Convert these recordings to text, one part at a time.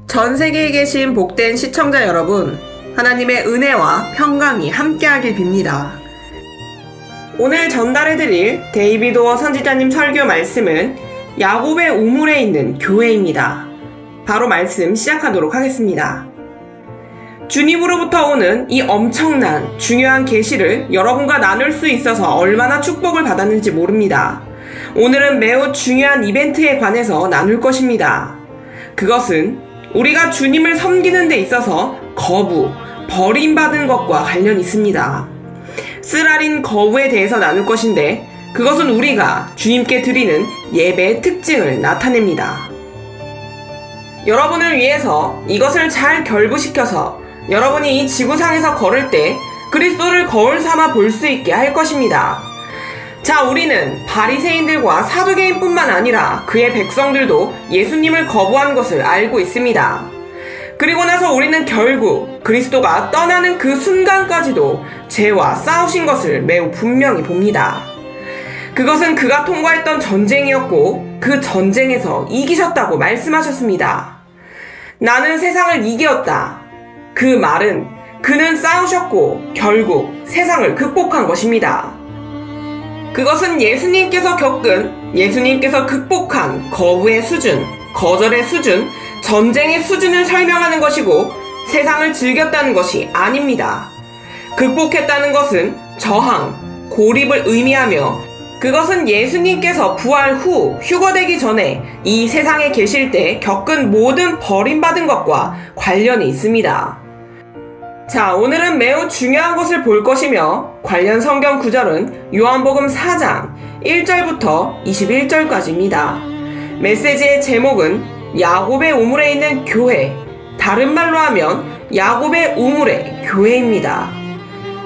전 세계에 계신 복된 시청자 여러분, 하나님의 은혜와 평강이 함께하길 빕니다. 오늘 전달해드릴 데이비드 워 선지자님 설교 말씀은 야곱의 우물에 있는 교회입니다. 바로 말씀 시작하도록 하겠습니다. 주님으로부터 오는 이 엄청난 중요한 계시를 여러분과 나눌 수 있어서 얼마나 축복을 받았는지 모릅니다. 오늘은 매우 중요한 이벤트에 관해서 나눌 것입니다. 그것은 우리가 주님을 섬기는 데 있어서 버림받은 것과 관련이 있습니다. 쓰라린 거부에 대해서 나눌 것인데 그것은 우리가 주님께 드리는 예배의 특징을 나타냅니다. 여러분을 위해서 이것을 잘 결부시켜서 여러분이 이 지구상에서 걸을 때 그리스도를 거울 삼아 볼 수 있게 할 것입니다. 자, 우리는 바리새인들과 사두개인뿐만 아니라 그의 백성들도 예수님을 거부한 것을 알고 있습니다. 그리고 나서 우리는 결국 그리스도가 떠나는 그 순간까지도 죄와 싸우신 것을 매우 분명히 봅니다. 그것은 그가 통과했던 전쟁이었고 그 전쟁에서 이기셨다고 말씀하셨습니다. 나는 세상을 이겼다. 그 말은 그는 싸우셨고 결국 세상을 극복한 것입니다. 그것은 예수님께서 극복한 거부의 수준, 거절의 수준, 전쟁의 수준을 설명하는 것이고 세상을 즐겼다는 것이 아닙니다. 극복했다는 것은 저항, 고립을 의미하며 그것은 예수님께서 부활 후 휴거되기 전에 이 세상에 계실 때 겪은 모든 버림받은 것과 관련이 있습니다. 자, 오늘은 매우 중요한 것을 볼 것이며 관련 성경 구절은 요한복음 4장 1절부터 21절까지입니다. 메시지의 제목은 야곱의 우물에 있는 교회, 다른 말로 하면 야곱의 우물의 교회입니다.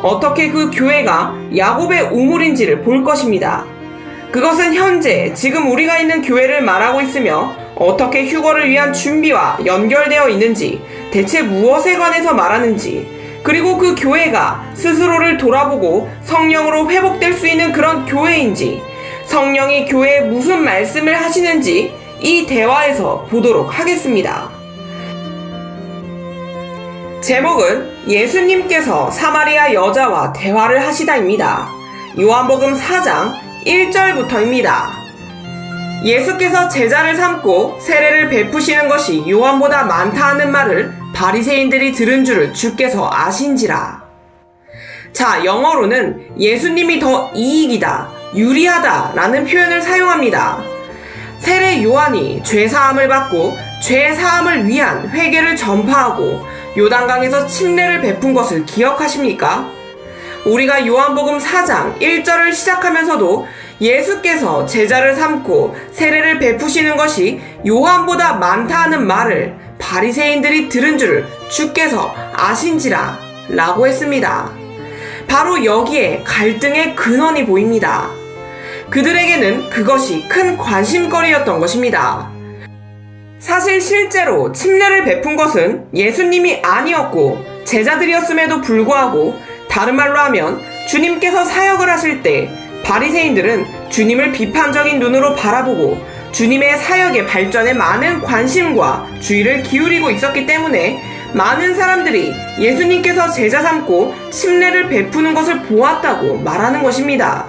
어떻게 그 교회가 야곱의 우물인지를 볼 것입니다. 그것은 현재 지금 우리가 있는 교회를 말하고 있으며 어떻게 휴거를 위한 준비와 연결되어 있는지, 대체 무엇에 관해서 말하는지, 그리고 그 교회가 스스로를 돌아보고 성령으로 회복될 수 있는 그런 교회인지, 성령이 교회에 무슨 말씀을 하시는지 이 대화에서 보도록 하겠습니다. 제목은 예수님께서 사마리아 여자와 대화를 하시다입니다. 요한복음 4장 1절부터입니다. 예수께서 제자를 삼고 세례를 베푸시는 것이 요한보다 많다 하는 말을 바리새인들이 들은 줄을 주께서 아신지라. 자, 영어로는 예수님이 더 이익이다, 유리하다 라는 표현을 사용합니다. 세례 요한이 죄사함을 받고 죄사함을 위한 회개를 전파하고 요단강에서 침례를 베푼 것을 기억하십니까? 우리가 요한복음 4장 1절을 시작하면서도 예수께서 제자를 삼고 세례를 베푸시는 것이 요한보다 많다 하는 말을 바리새인들이 들은 줄을 주께서 아신지라 라고 했습니다. 바로 여기에 갈등의 근원이 보입니다. 그들에게는 그것이 큰 관심거리였던 것입니다. 사실 실제로 침례를 베푼 것은 예수님이 아니었고 제자들이었음에도 불구하고 다른 말로 하면 주님께서 사역을 하실 때 바리새인들은 주님을 비판적인 눈으로 바라보고 주님의 사역의 발전에 많은 관심과 주의를 기울이고 있었기 때문에 많은 사람들이 예수님께서 제자 삼고 침례를 베푸는 것을 보았다고 말하는 것입니다.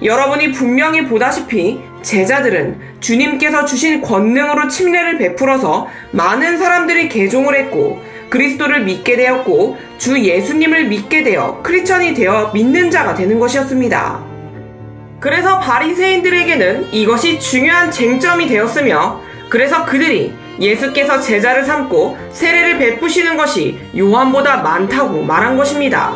여러분이 분명히 보다시피 제자들은 주님께서 주신 권능으로 침례를 베풀어서 많은 사람들이 개종을 했고 그리스도를 믿게 되었고 주 예수님을 믿게 되어 크리스천이 되어 믿는 자가 되는 것이었습니다. 그래서 바리새인들에게는 이것이 중요한 쟁점이 되었으며 그래서 그들이 예수께서 제자를 삼고 세례를 베푸시는 것이 요한보다 많다고 말한 것입니다.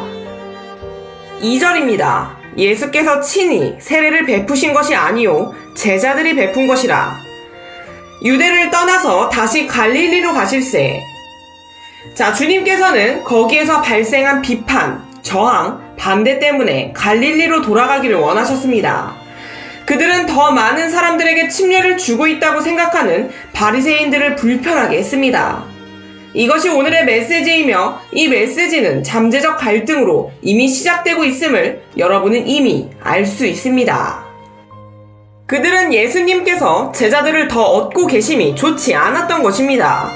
2절입니다. 예수께서 친히 세례를 베푸신 것이 아니요 제자들이 베푼 것이라. 유대를 떠나서 다시 갈릴리로 가실새. 자, 주님께서는 거기에서 발생한 비판, 저항, 반대 때문에 갈릴리로 돌아가기를 원하셨습니다. 그들은 더 많은 사람들에게 침례를 주고 있다고 생각하는 바리새인들을 불편하게 했습니다. 이것이 오늘의 메시지이며 이 메시지는 잠재적 갈등으로 이미 시작되고 있음을 여러분은 이미 알 수 있습니다. 그들은 예수님께서 제자들을 더 얻고 계심이 좋지 않았던 것입니다.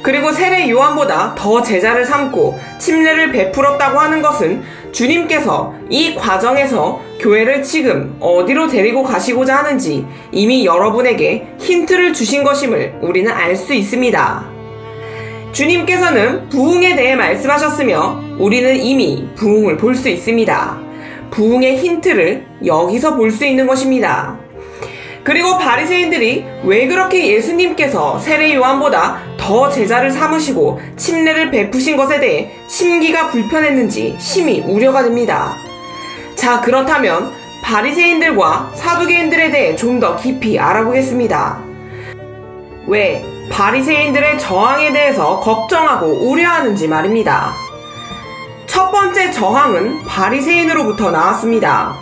그리고 세례 요한보다 더 제자를 삼고 침례를 베풀었다고 하는 것은 주님께서 이 과정에서 교회를 지금 어디로 데리고 가시고자 하는지 이미 여러분에게 힌트를 주신 것임을 우리는 알 수 있습니다. 주님께서는 부흥에 대해 말씀하셨으며 우리는 이미 부흥을 볼 수 있습니다. 부흥의 힌트를 여기서 볼 수 있는 것입니다. 그리고 바리새인들이 왜 그렇게 예수님께서 세례 요한보다 더 제자를 삼으시고 침례를 베푸신 것에 대해 심기가 불편했는지 심히 우려가 됩니다. 자, 그렇다면 바리새인들과 사두개인들에 대해 좀 더 깊이 알아보겠습니다. 왜 바리새인들의 저항에 대해서 걱정하고 우려하는지 말입니다. 첫 번째 저항은 바리새인으로부터 나왔습니다.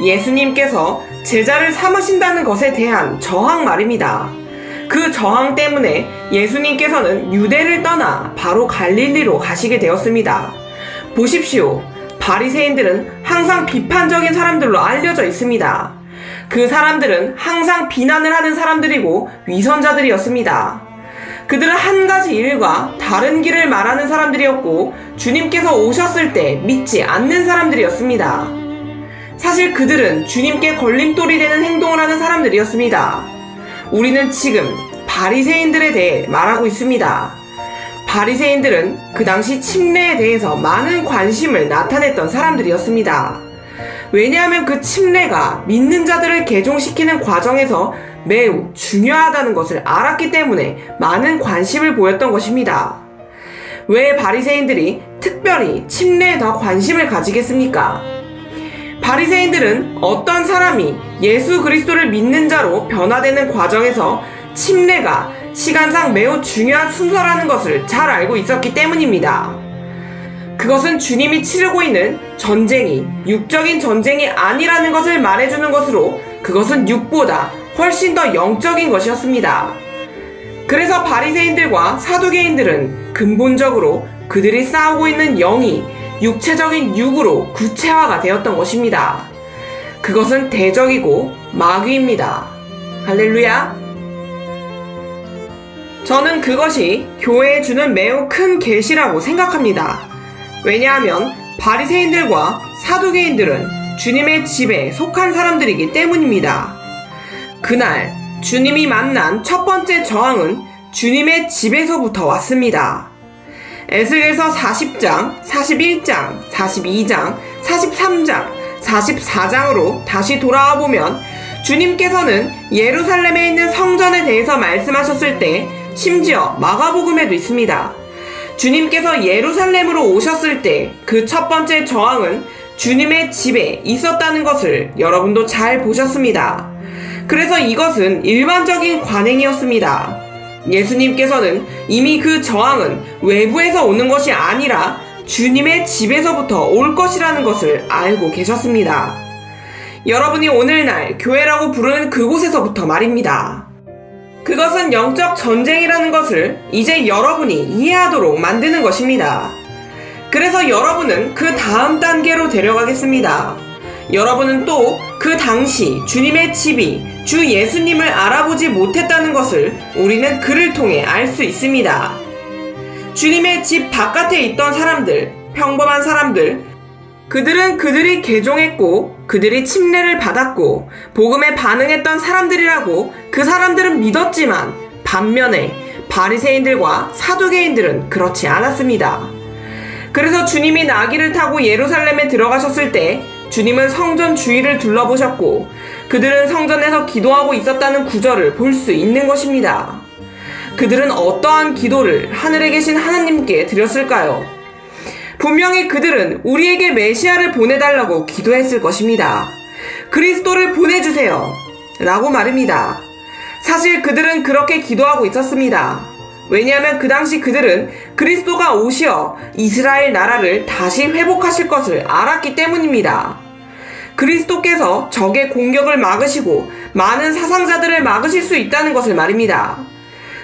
예수님께서 제자를 삼으신다는 것에 대한 저항 말입니다. 그 저항 때문에 예수님께서는 유대를 떠나 바로 갈릴리로 가시게 되었습니다. 보십시오. 바리새인들은 항상 비판적인 사람들로 알려져 있습니다. 그 사람들은 항상 비난을 하는 사람들이고 위선자들이었습니다. 그들은 한 가지 일과 다른 길을 말하는 사람들이었고 주님께서 오셨을 때 믿지 않는 사람들이었습니다. 사실 그들은 주님께 걸림돌이 되는 행동을 하는 사람들이었습니다. 우리는 지금 바리새인들에 대해 말하고 있습니다. 바리새인들은 그 당시 침례에 대해서 많은 관심을 나타냈던 사람들이었습니다. 왜냐하면 그 침례가 믿는 자들을 개종시키는 과정에서 매우 중요하다는 것을 알았기 때문에 많은 관심을 보였던 것입니다. 왜 바리새인들이 특별히 침례에 더 관심을 가지겠습니까? 바리새인들은 어떤 사람이 예수 그리스도를 믿는 자로 변화되는 과정에서 침례가 시간상 매우 중요한 순서라는 것을 잘 알고 있었기 때문입니다. 그것은 주님이 치르고 있는 전쟁이 육적인 전쟁이 아니라는 것을 말해주는 것으로 그것은 육보다 훨씬 더 영적인 것이었습니다. 그래서 바리새인들과 사두개인들은 근본적으로 그들이 싸우고 있는 영이 육체적인 육으로 구체화가 되었던 것입니다. 그것은 대적이고 마귀입니다. 할렐루야! 저는 그것이 교회에 주는 매우 큰 계시라고 생각합니다. 왜냐하면 바리새인들과 사두개인들은 주님의 집에 속한 사람들이기 때문입니다. 그날 주님이 만난 첫 번째 저항은 주님의 집에서부터 왔습니다. 에스겔서 40장, 41장, 42장, 43장, 44장으로 다시 돌아와 보면 주님께서는 예루살렘에 있는 성전에 대해서 말씀하셨을 때 심지어 마가복음에도 있습니다. 주님께서 예루살렘으로 오셨을 때 그 첫 번째 저항은 주님의 집에 있었다는 것을 여러분도 잘 보셨습니다. 그래서 이것은 일반적인 관행이었습니다. 예수님께서는 이미 그 저항은 외부에서 오는 것이 아니라 주님의 집에서부터 올 것이라는 것을 알고 계셨습니다. 여러분이 오늘날 교회라고 부르는 그곳에서부터 말입니다. 그것은 영적 전쟁이라는 것을 이제 여러분이 이해하도록 만드는 것입니다. 그래서 여러분은 그 다음 단계로 데려가겠습니다. 여러분은 또 그 당시 주님의 집이 주 예수님을 알아보지 못했다는 것을 우리는 그를 통해 알 수 있습니다. 주님의 집 바깥에 있던 사람들, 평범한 사람들, 그들은 그들이 개종했고 그들이 침례를 받았고 복음에 반응했던 사람들이라고 그 사람들은 믿었지만 반면에 바리새인들과 사두개인들은 그렇지 않았습니다. 그래서 주님이 나귀를 타고 예루살렘에 들어가셨을 때 주님은 성전 주위를 둘러보셨고 그들은 성전에서 기도하고 있었다는 구절을 볼 수 있는 것입니다. 그들은 어떠한 기도를 하늘에 계신 하나님께 드렸을까요? 분명히 그들은 우리에게 메시아를 보내달라고 기도했을 것입니다. 그리스도를 보내주세요 라고 말입니다. 사실 그들은 그렇게 기도하고 있었습니다. 왜냐하면 그 당시 그들은 그리스도가 오시어 이스라엘 나라를 다시 회복하실 것을 알았기 때문입니다. 그리스도께서 적의 공격을 막으시고 많은 사상자들을 막으실 수 있다는 것을 말입니다.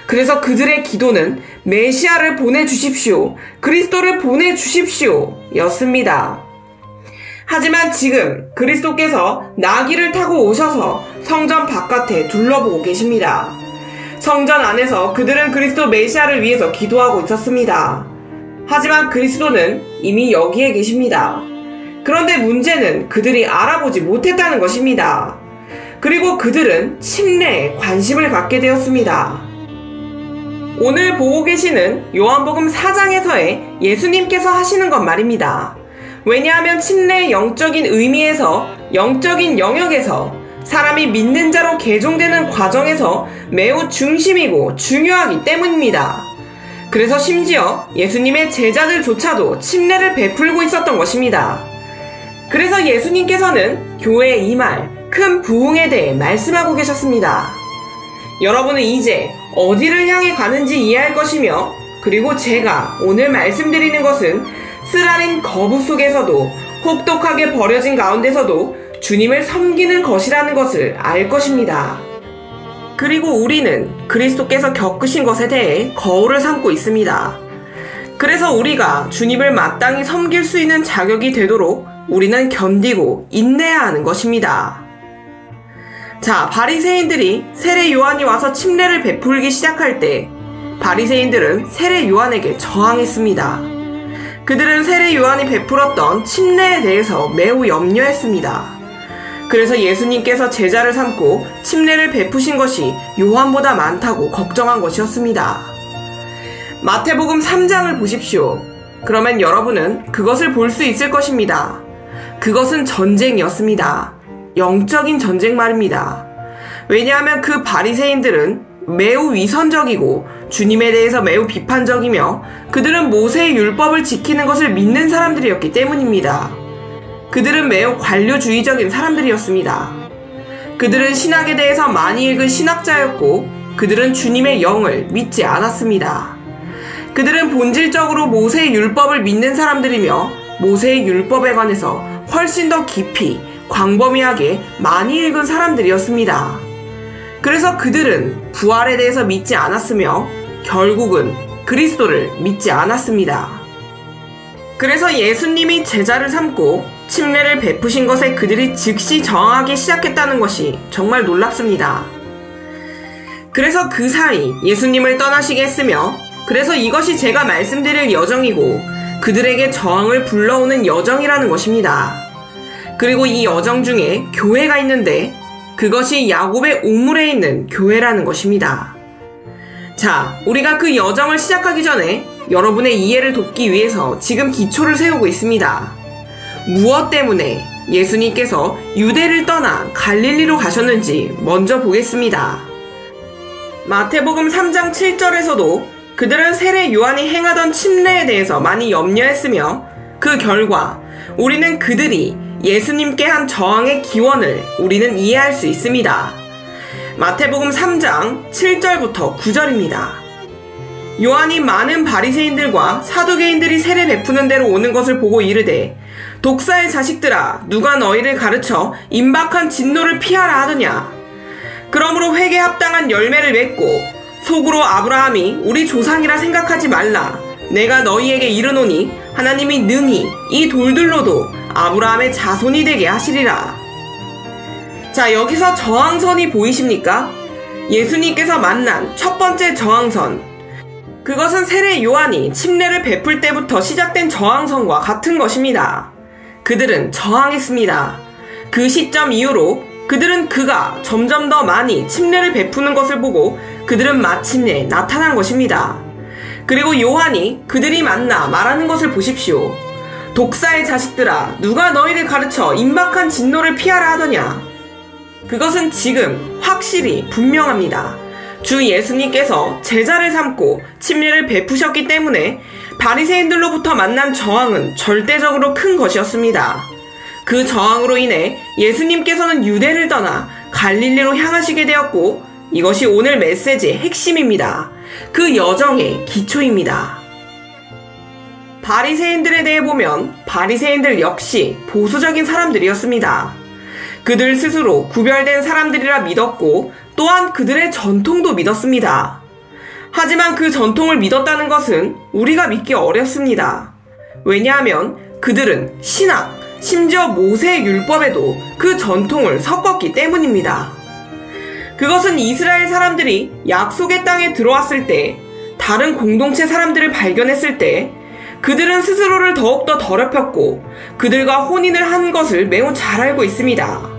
그래서 그들의 기도는 메시아를 보내주십시오, 그리스도를 보내주십시오 였습니다. 하지만 지금 그리스도께서 나귀를 타고 오셔서 성전 바깥에 둘러보고 계십니다. 성전 안에서 그들은 그리스도 메시아를 위해서 기도하고 있었습니다. 하지만 그리스도는 이미 여기에 계십니다. 그런데 문제는 그들이 알아보지 못했다는 것입니다. 그리고 그들은 침례에 관심을 갖게 되었습니다. 오늘 보고 계시는 요한복음 4장에서의 예수님께서 하시는 것 말입니다. 왜냐하면 침례의 영적인 의미에서, 영적인 영역에서, 사람이 믿는 자로 개종되는 과정에서 매우 중심이고 중요하기 때문입니다. 그래서 심지어 예수님의 제자들조차도 침례를 베풀고 있었던 것입니다. 그래서 예수님께서는 교회에 임할 큰 부흥에 대해 말씀하고 계셨습니다. 여러분은 이제 어디를 향해 가는지 이해할 것이며, 그리고 제가 오늘 말씀드리는 것은 쓰라린 거부 속에서도, 혹독하게 버려진 가운데서도 주님을 섬기는 것이라는 것을 알 것입니다. 그리고 우리는 그리스도께서 겪으신 것에 대해 거울을 삼고 있습니다. 그래서 우리가 주님을 마땅히 섬길 수 있는 자격이 되도록 우리는 견디고 인내해야 하는 것입니다. 자, 바리새인들이 세례 요한이 와서 침례를 베풀기 시작할 때 바리새인들은 세례 요한에게 저항했습니다. 그들은 세례 요한이 베풀었던 침례에 대해서 매우 염려했습니다. 그래서 예수님께서 제자를 삼고 침례를 베푸신 것이 요한보다 많다고 걱정한 것이었습니다. 마태복음 3장을 보십시오. 그러면 여러분은 그것을 볼 수 있을 것입니다. 그것은 전쟁이었습니다. 영적인 전쟁 말입니다. 왜냐하면 그 바리새인들은 매우 위선적이고 주님에 대해서 매우 비판적이며 그들은 모세의 율법을 지키는 것을 믿는 사람들이었기 때문입니다. 그들은 매우 관료주의적인 사람들이었습니다. 그들은 신학에 대해서 많이 읽은 신학자였고 그들은 주님의 영을 믿지 않았습니다. 그들은 본질적으로 모세의 율법을 믿는 사람들이며 모세의 율법에 관해서 훨씬 더 깊이 광범위하게 많이 읽은 사람들이었습니다. 그래서 그들은 부활에 대해서 믿지 않았으며 결국은 그리스도를 믿지 않았습니다. 그래서 예수님이 제자를 삼고 침례를 베푸신 것에 그들이 즉시 저항하기 시작했다는 것이 정말 놀랍습니다. 그래서 그 사이 예수님을 떠나시게 했으며, 그래서 이것이 제가 말씀드릴 여정이고 그들에게 저항을 불러오는 여정이라는 것입니다. 그리고 이 여정 중에 교회가 있는데 그것이 야곱의 우물에 있는 교회라는 것입니다. 자, 우리가 그 여정을 시작하기 전에 여러분의 이해를 돕기 위해서 지금 기초를 세우고 있습니다. 무엇 때문에 예수님께서 유대를 떠나 갈릴리로 가셨는지 먼저 보겠습니다. 마태복음 3장 7절에서도 그들은 세례 요한이 행하던 침례에 대해서 많이 염려했으며 그 결과 우리는 그들이 예수님께 한 저항의 기원을 우리는 이해할 수 있습니다. 마태복음 3장 7절부터 9절입니다. 요한이 많은 바리새인들과 사두개인들이 세례 베푸는 데로 오는 것을 보고 이르되, 독사의 자식들아, 누가 너희를 가르쳐 임박한 진노를 피하라 하더냐. 그러므로 회개에 합당한 열매를 맺고 속으로 아브라함이 우리 조상이라 생각하지 말라. 내가 너희에게 이르노니 하나님이 능히 이 돌들로도 아브라함의 자손이 되게 하시리라. 자, 여기서 저항선이 보이십니까? 예수님께서 만난 첫 번째 저항선, 그것은 세례 요한이 침례를 베풀 때부터 시작된 저항선과 같은 것입니다. 그들은 저항했습니다. 그 시점 이후로 그들은 그가 점점 더 많이 침례를 베푸는 것을 보고 그들은 마침내 나타난 것입니다. 그리고 요한이 그들이 만나 말하는 것을 보십시오. 독사의 자식들아, 누가 너희를 가르쳐 임박한 진노를 피하라 하더냐. 그것은 지금 확실히 분명합니다. 주 예수님께서 제자를 삼고 침례를 베푸셨기 때문에 바리새인들로부터 만난 저항은 절대적으로 큰 것이었습니다. 그 저항으로 인해 예수님께서는 유대를 떠나 갈릴리로 향하시게 되었고, 이것이 오늘 메시지의 핵심입니다. 그 여정의 기초입니다. 바리새인들에 대해 보면 바리새인들 역시 보수적인 사람들이었습니다. 그들 스스로 구별된 사람들이라 믿었고 또한 그들의 전통도 믿었습니다. 하지만 그 전통을 믿었다는 것은 우리가 믿기 어렵습니다. 왜냐하면 그들은 신학, 심지어 모세의 율법에도 그 전통을 섞었기 때문입니다. 그것은 이스라엘 사람들이 약속의 땅에 들어왔을 때, 다른 공동체 사람들을 발견했을 때 그들은 스스로를 더욱더 더럽혔고 그들과 혼인을 한 것을 매우 잘 알고 있습니다.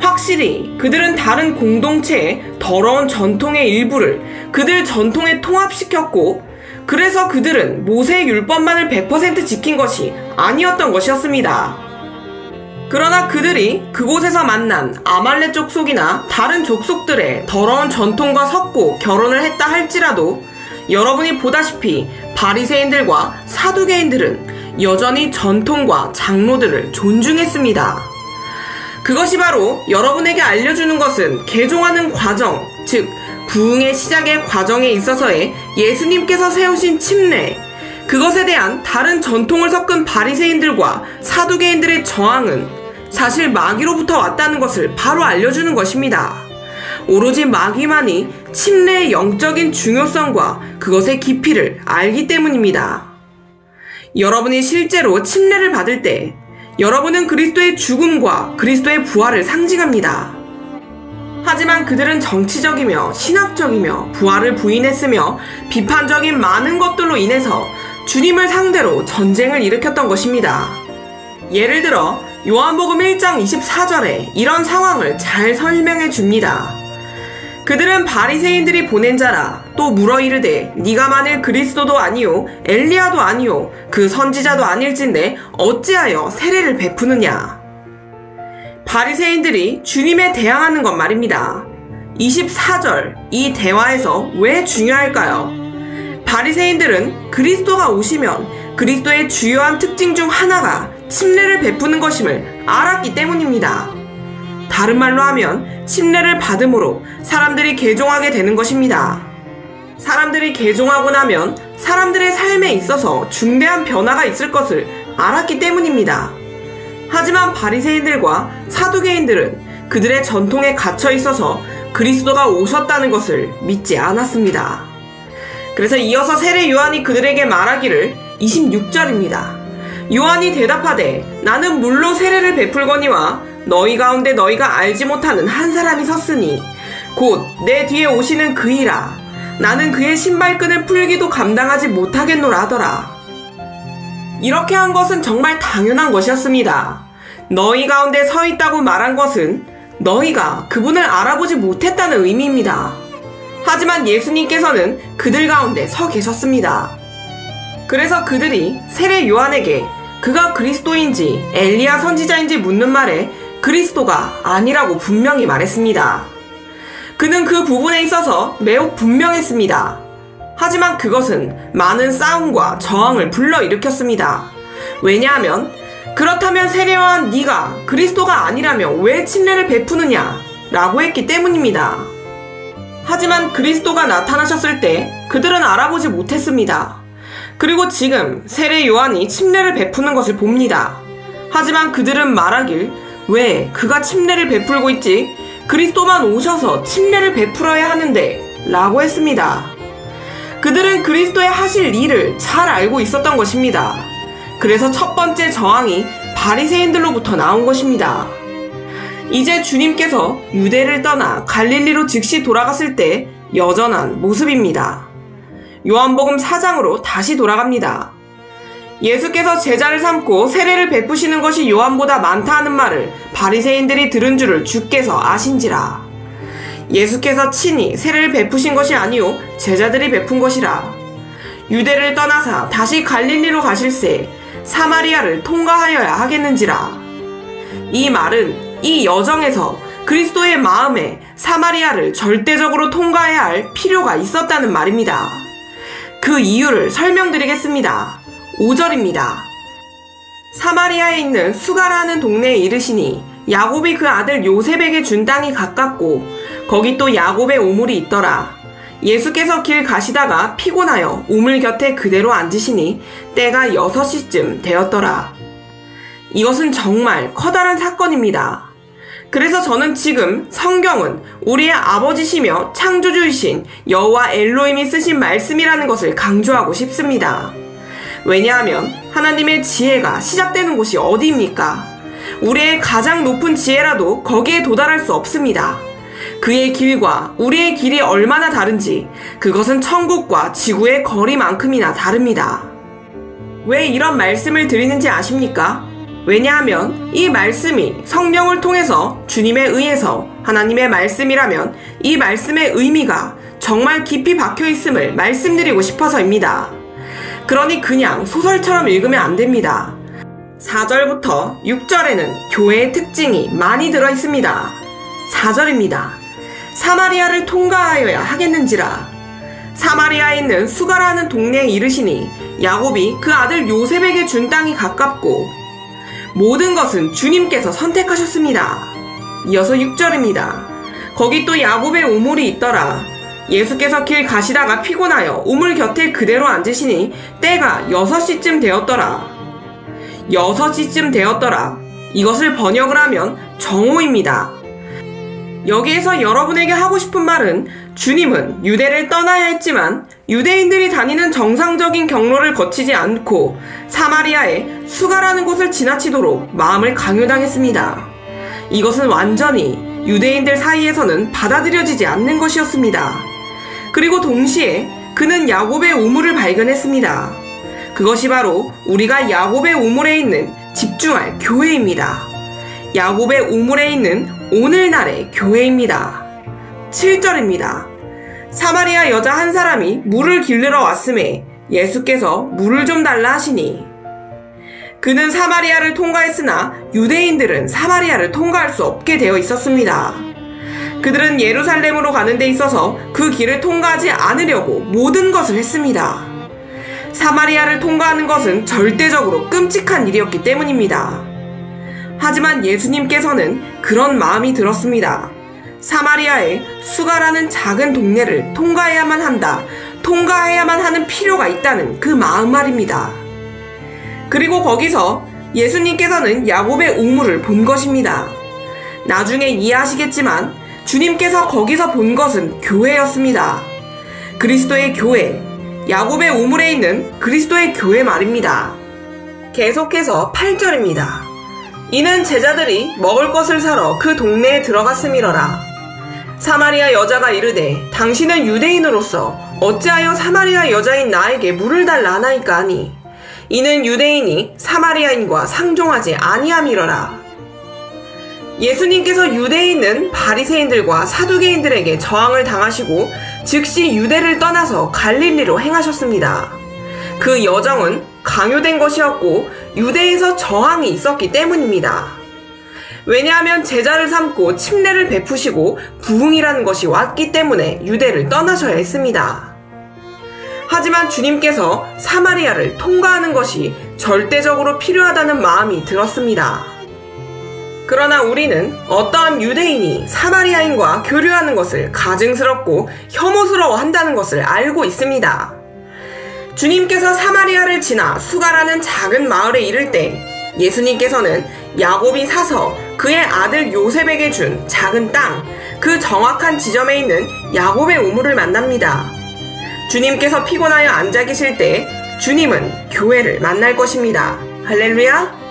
확실히 그들은 다른 공동체의 더러운 전통의 일부를 그들 전통에 통합시켰고, 그래서 그들은 모세의 율법만을 100% 지킨 것이 아니었던 것이었습니다. 그러나 그들이 그곳에서 만난 아말렉 족속이나 다른 족속들의 더러운 전통과 섞고 결혼을 했다 할지라도 여러분이 보다시피 바리새인들과 사두개인들은 여전히 전통과 장로들을 존중했습니다. 그것이 바로 여러분에게 알려주는 것은 개종하는 과정, 즉 부흥의 시작의 과정에 있어서의 예수님께서 세우신 침례, 그것에 대한 다른 전통을 섞은 바리새인들과 사두개인들의 저항은 사실 마귀로부터 왔다는 것을 바로 알려주는 것입니다. 오로지 마귀만이 침례의 영적인 중요성과 그것의 깊이를 알기 때문입니다. 여러분이 실제로 침례를 받을 때 여러분은 그리스도의 죽음과 그리스도의 부활을 상징합니다. 하지만 그들은 정치적이며 신학적이며 부활을 부인했으며 비판적인 많은 것들로 인해서 주님을 상대로 전쟁을 일으켰던 것입니다. 예를 들어 요한복음 1장 24절에 이런 상황을 잘 설명해 줍니다. 그들은 바리새인들이 보낸 자라. 또 물어 이르되 네가 만일 그리스도도 아니요 엘리야도 아니요 그 선지자도 아닐진데 어찌하여 세례를 베푸느냐. 바리새인들이 주님에 대항하는 것 말입니다. 24절 이 대화에서 왜 중요할까요? 바리새인들은 그리스도가 오시면 그리스도의 주요한 특징 중 하나가 침례를 베푸는 것임을 알았기 때문입니다. 다른 말로 하면 침례를 받음으로 사람들이 개종하게 되는 것입니다. 사람들이 개종하고 나면 사람들의 삶에 있어서 중대한 변화가 있을 것을 알았기 때문입니다. 하지만 바리새인들과 사두개인들은 그들의 전통에 갇혀 있어서 그리스도가 오셨다는 것을 믿지 않았습니다. 그래서 이어서 세례 요한이 그들에게 말하기를 26절입니다. 요한이 대답하되 나는 물로 세례를 베풀거니와 너희 가운데 너희가 알지 못하는 한 사람이 섰으니 곧 내 뒤에 오시는 그이라. 나는 그의 신발끈을 풀기도 감당하지 못하겠노라 하더라. 이렇게 한 것은 정말 당연한 것이었습니다. 너희 가운데 서 있다고 말한 것은 너희가 그분을 알아보지 못했다는 의미입니다. 하지만 예수님께서는 그들 가운데 서 계셨습니다. 그래서 그들이 세례 요한에게 그가 그리스도인지 엘리야 선지자인지 묻는 말에 그리스도가 아니라고 분명히 말했습니다. 그는 그 부분에 있어서 매우 분명했습니다. 하지만 그것은 많은 싸움과 저항을 불러일으켰습니다. 왜냐하면 그렇다면 세례 요한 네가 그리스도가 아니라면 왜 침례를 베푸느냐 라고 했기 때문입니다. 하지만 그리스도가 나타나셨을 때 그들은 알아보지 못했습니다. 그리고 지금 세례 요한이 침례를 베푸는 것을 봅니다. 하지만 그들은 말하길 왜 그가 침례를 베풀고 있지? 그리스도만 오셔서 침례를 베풀어야 하는데 라고 했습니다. 그들은 그리스도의 하실 일을 잘 알고 있었던 것입니다. 그래서 첫 번째 저항이 바리새인들로부터 나온 것입니다. 이제 주님께서 유대를 떠나 갈릴리로 즉시 돌아갔을 때 여전한 모습입니다. 요한복음 4장으로 다시 돌아갑니다. 예수께서 제자를 삼고 세례를 베푸시는 것이 요한보다 많다 하는 말을 바리새인들이 들은 줄을 주께서 아신지라. 예수께서 친히 세례를 베푸신 것이 아니요 제자들이 베푼 것이라. 유대를 떠나사 다시 갈릴리로 가실새 사마리아를 통과하여야 하겠는지라. 이 말은 이 여정에서 그리스도의 마음에 사마리아를 절대적으로 통과해야 할 필요가 있었다는 말입니다. 그 이유를 설명드리겠습니다. 5절입니다. 사마리아에 있는 수가라는 동네에 이르시니 야곱이 그 아들 요셉에게 준 땅이 가깝고 거기 또 야곱의 우물이 있더라. 예수께서 길 가시다가 피곤하여 우물 곁에 그대로 앉으시니 때가 6시쯤 되었더라. 이것은 정말 커다란 사건입니다. 그래서 저는 지금 성경은 우리의 아버지시며 창조주이신 여호와 엘로힘이 쓰신 말씀이라는 것을 강조하고 싶습니다. 왜냐하면 하나님의 지혜가 시작되는 곳이 어디입니까? 우리의 가장 높은 지혜라도 거기에 도달할 수 없습니다. 그의 길과 우리의 길이 얼마나 다른지 그것은 천국과 지구의 거리만큼이나 다릅니다. 왜 이런 말씀을 드리는지 아십니까? 왜냐하면 이 말씀이 성경을 통해서 주님에 의해서 하나님의 말씀이라면 이 말씀의 의미가 정말 깊이 박혀 있음을 말씀드리고 싶어서입니다. 그러니 그냥 소설처럼 읽으면 안 됩니다. 4절부터 6절에는 교회의 특징이 많이 들어 있습니다. 4절입니다. 사마리아를 통과하여야 하겠는지라. 사마리아에 있는 수가라는 동네에 이르시니 야곱이 그 아들 요셉에게 준 땅이 가깝고 모든 것은 주님께서 선택하셨습니다. 이어서 6절입니다. 거기 또 야곱의 우물이 있더라. 예수께서 길 가시다가 피곤하여 우물 곁에 그대로 앉으시니 때가 6시쯤 되었더라. 6시쯤 되었더라. 이것을 번역을 하면 정오입니다. 여기에서 여러분에게 하고 싶은 말은 주님은 유대를 떠나야 했지만 유대인들이 다니는 정상적인 경로를 거치지 않고 사마리아의 수가라는 곳을 지나치도록 마음을 강요당했습니다. 이것은 완전히 유대인들 사이에서는 받아들여지지 않는 것이었습니다. 그리고 동시에 그는 야곱의 우물을 발견했습니다. 그것이 바로 우리가 야곱의 우물에 있는 집중할 교회입니다. 야곱의 우물에 있는 오늘날의 교회입니다. 7절입니다. 사마리아 여자 한 사람이 물을 길르러 왔음에 예수께서 물을 좀 달라 하시니 그는 사마리아를 통과했으나 유대인들은 사마리아를 통과할 수 없게 되어 있었습니다. 그들은 예루살렘으로 가는 데 있어서 그 길을 통과하지 않으려고 모든 것을 했습니다. 사마리아를 통과하는 것은 절대적으로 끔찍한 일이었기 때문입니다. 하지만 예수님께서는 그런 마음이 들었습니다. 사마리아의 수가라는 작은 동네를 통과해야만 한다, 통과해야만 하는 필요가 있다는 그 마음 말입니다. 그리고 거기서 예수님께서는 야곱의 우물을 본 것입니다. 나중에 이해하시겠지만 주님께서 거기서 본 것은 교회였습니다. 그리스도의 교회, 야곱의 우물에 있는 그리스도의 교회 말입니다. 계속해서 8절입니다. 이는 제자들이 먹을 것을 사러 그 동네에 들어갔음이러라. 사마리아 여자가 이르되 당신은 유대인으로서 어찌하여 사마리아 여자인 나에게 물을 달라 하나이까 하니 이는 유대인이 사마리아인과 상종하지 아니함이러라. 예수님께서 유대에 있는 바리새인들과 사두개인들에게 저항을 당하시고 즉시 유대를 떠나서 갈릴리로 행하셨습니다. 그 여정은 강요된 것이었고 유대에서 저항이 있었기 때문입니다. 왜냐하면 제자를 삼고 침례를 베푸시고 부흥이라는 것이 왔기 때문에 유대를 떠나셔야 했습니다. 하지만 주님께서 사마리아를 통과하는 것이 절대적으로 필요하다는 마음이 들었습니다. 그러나 우리는 어떠한 유대인이 사마리아인과 교류하는 것을 가증스럽고 혐오스러워 한다는 것을 알고 있습니다. 주님께서 사마리아를 지나 수가라는 작은 마을에 이를 때 예수님께서는 야곱이 사서 그의 아들 요셉에게 준 작은 땅, 그 정확한 지점에 있는 야곱의 우물을 만납니다. 주님께서 피곤하여 앉아 계실 때 주님은 교회를 만날 것입니다. 할렐루야!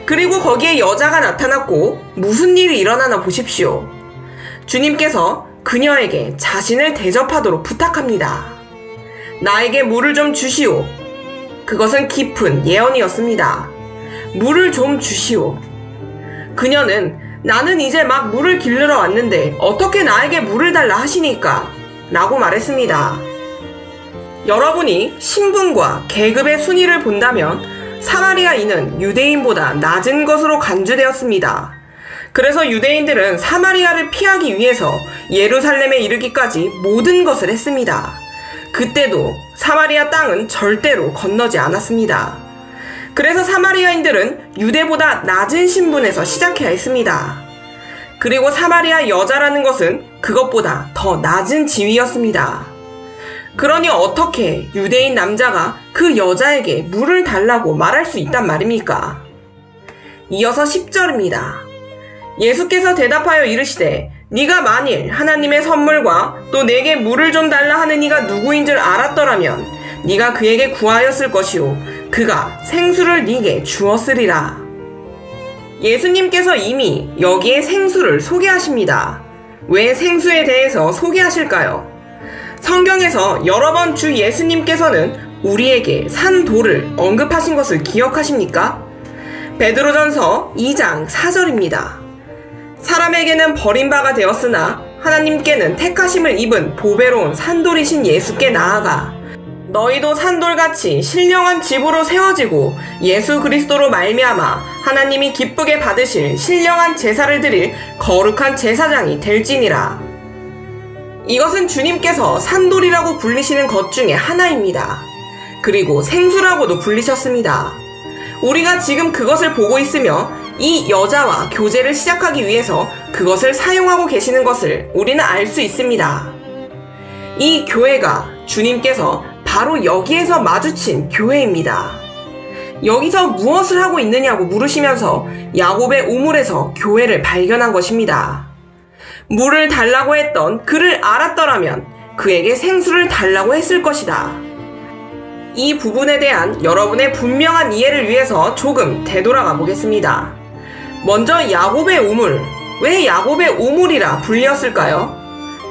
그리고 거기에 여자가 나타났고 무슨 일이 일어나나 보십시오. 주님께서 그녀에게 자신을 대접하도록 부탁합니다. 나에게 물을 좀 주시오. 그것은 깊은 예언이었습니다. 물을 좀 주시오. 그녀는 나는 이제 막 물을 길르러 왔는데 어떻게 나에게 물을 달라 하시니까? 라고 말했습니다. 여러분이 신분과 계급의 순위를 본다면 사마리아인은 유대인보다 낮은 것으로 간주되었습니다. 그래서 유대인들은 사마리아를 피하기 위해서 예루살렘에 이르기까지 모든 것을 했습니다. 그때도 사마리아 땅은 절대로 건너지 않았습니다. 그래서 사마리아인들은 유대보다 낮은 신분에서 시작해야 했습니다. 그리고 사마리아 여자라는 것은 그것보다 더 낮은 지위였습니다. 그러니 어떻게 유대인 남자가 그 여자에게 물을 달라고 말할 수 있단 말입니까? 이어서 10절입니다. 예수께서 대답하여 이르시되 네가 만일 하나님의 선물과 또 내게 물을 좀 달라 하는 이가 누구인 줄 알았더라면 네가 그에게 구하였을 것이요 그가 생수를 네게 주었으리라. 예수님께서 이미 여기에 생수를 소개하십니다. 왜 생수에 대해서 소개하실까요? 성경에서 여러 번 주 예수님께서는 우리에게 산 돌을 언급하신 것을 기억하십니까? 베드로전서 2장 4절입니다. 사람에게는 버림바가 되었으나 하나님께는 택하심을 입은 보배로운 산돌이신 예수께 나아가 너희도 산돌같이 신령한 집으로 세워지고 예수 그리스도로 말미암아 하나님이 기쁘게 받으실 신령한 제사를 드릴 거룩한 제사장이 될지니라. 이것은 주님께서 산돌이라고 불리시는 것 중에 하나입니다. 그리고 생수라고도 불리셨습니다. 우리가 지금 그것을 보고 있으며 이 여자와 교제를 시작하기 위해서 그것을 사용하고 계시는 것을 우리는 알 수 있습니다. 이 교회가 주님께서 바로 여기에서 마주친 교회입니다. 여기서 무엇을 하고 있느냐고 물으시면서 야곱의 우물에서 교회를 발견한 것입니다. 물을 달라고 했던 그를 알았더라면 그에게 생수를 달라고 했을 것이다. 이 부분에 대한 여러분의 분명한 이해를 위해서 조금 되돌아가 보겠습니다. 먼저 야곱의 우물, 왜 야곱의 우물이라 불리었을까요?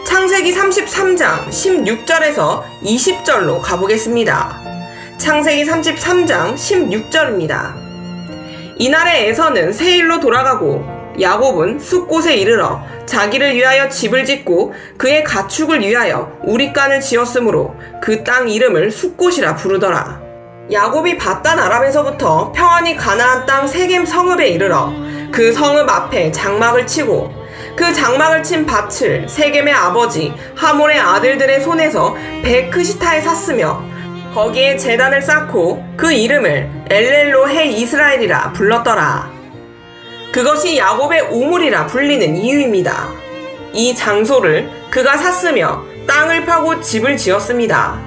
창세기 33장 16절에서 20절로 가보겠습니다. 창세기 33장 16절입니다. 이날에 에서는 세일로 돌아가고 야곱은 숫곳에 이르러 자기를 위하여 집을 짓고 그의 가축을 위하여 우릿간을 지었으므로 그 땅 이름을 숫곳이라 부르더라. 야곱이 밧단 아람에서부터 평안히 가나안 땅 세겜 성읍에 이르러 그 성읍 앞에 장막을 치고 그 장막을 친 밭을 세겜의 아버지 하몰의 아들들의 손에서 베크시타에 샀으며 거기에 제단을 쌓고 그 이름을 엘렐로헤 이스라엘이라 불렀더라. 그것이 야곱의 우물이라 불리는 이유입니다. 이 장소를 그가 샀으며 땅을 파고 집을 지었습니다.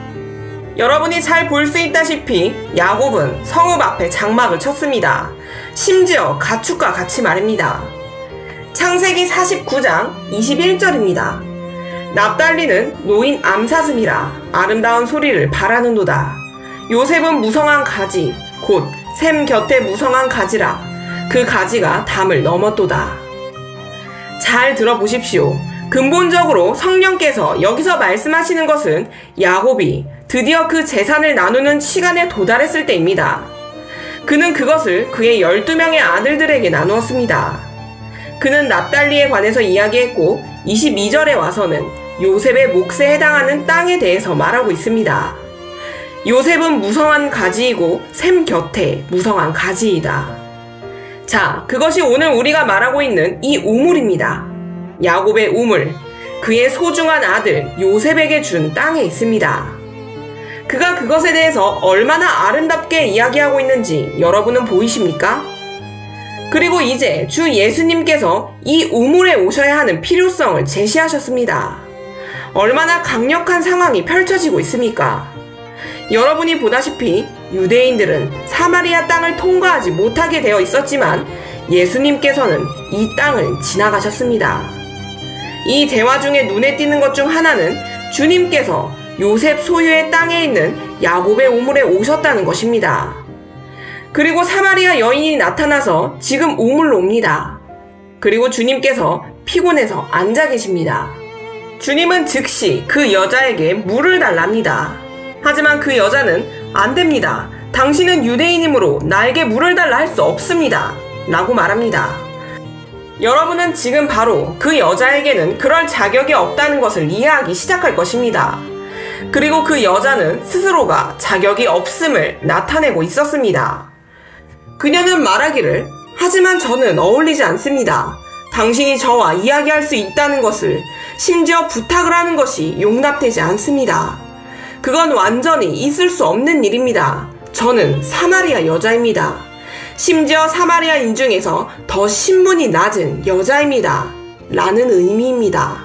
여러분이 잘 볼 수 있다시피 야곱은 성읍 앞에 장막을 쳤습니다. 심지어 가축과 같이 말입니다. 창세기 49장 21절입니다. 납달리는 노인 암사슴이라 아름다운 소리를 바라는도다. 요셉은 무성한 가지 곧 샘 곁에 무성한 가지라 그 가지가 담을 넘었도다. 잘 들어보십시오. 근본적으로 성령께서 여기서 말씀하시는 것은 야곱이 드디어 그 재산을 나누는 시간에 도달했을 때입니다. 그는 그것을 그의 12명의 아들들에게 나누었습니다. 그는 납달리에 관해서 이야기했고 22절에 와서는 요셉의 몫에 해당하는 땅에 대해서 말하고 있습니다. 요셉은 무성한 가지이고 샘 곁에 무성한 가지이다. 자, 그것이 오늘 우리가 말하고 있는 이 우물입니다. 야곱의 우물, 그의 소중한 아들 요셉에게 준 땅에 있습니다. 그가 그것에 대해서 얼마나 아름답게 이야기하고 있는지 여러분은 보이십니까? 그리고 이제 주 예수님께서 이 우물에 오셔야 하는 필요성을 제시하셨습니다. 얼마나 강력한 상황이 펼쳐지고 있습니까? 여러분이 보다시피 유대인들은 사마리아 땅을 통과하지 못하게 되어 있었지만 예수님께서는 이 땅을 지나가셨습니다. 이 대화 중에 눈에 띄는 것 중 하나는 주님께서 요셉 소유의 땅에 있는 야곱의 우물에 오셨다는 것입니다. 그리고 사마리아 여인이 나타나서 지금 우물로 옵니다. 그리고 주님께서 피곤해서 앉아 계십니다. 주님은 즉시 그 여자에게 물을 달랍니다. 하지만 그 여자는 안 됩니다. 당신은 유대인이므로 나에게 물을 달라 할 수 없습니다. 라고 말합니다. 여러분은 지금 바로 그 여자에게는 그럴 자격이 없다는 것을 이해하기 시작할 것입니다. 그리고 그 여자는 스스로가 자격이 없음을 나타내고 있었습니다. 그녀는 말하기를 하지만 저는 어울리지 않습니다. 당신이 저와 이야기할 수 있다는 것을 심지어 부탁을 하는 것이 용납되지 않습니다. 그건 완전히 있을 수 없는 일입니다. 저는 사마리아 여자입니다. 심지어 사마리아인 중에서 더 신분이 낮은 여자입니다. 라는 의미입니다.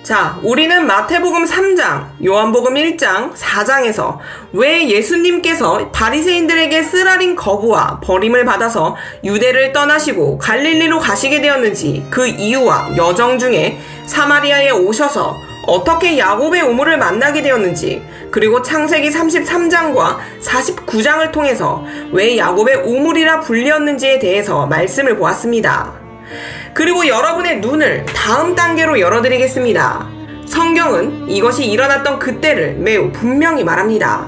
자, 우리는 마태복음 3장, 요한복음 1장, 4장에서 왜 예수님께서 바리새인들에게 쓰라린 거부와 버림을 받아서 유대를 떠나시고 갈릴리로 가시게 되었는지 그 이유와 여정 중에 사마리아에 오셔서 어떻게 야곱의 우물을 만나게 되었는지, 그리고 창세기 33장과 49장을 통해서 왜 야곱의 우물이라 불리었는지에 대해서 말씀을 보았습니다. 그리고 여러분의 눈을 다음 단계로 열어드리겠습니다. 성경은 이것이 일어났던 그때를 매우 분명히 말합니다.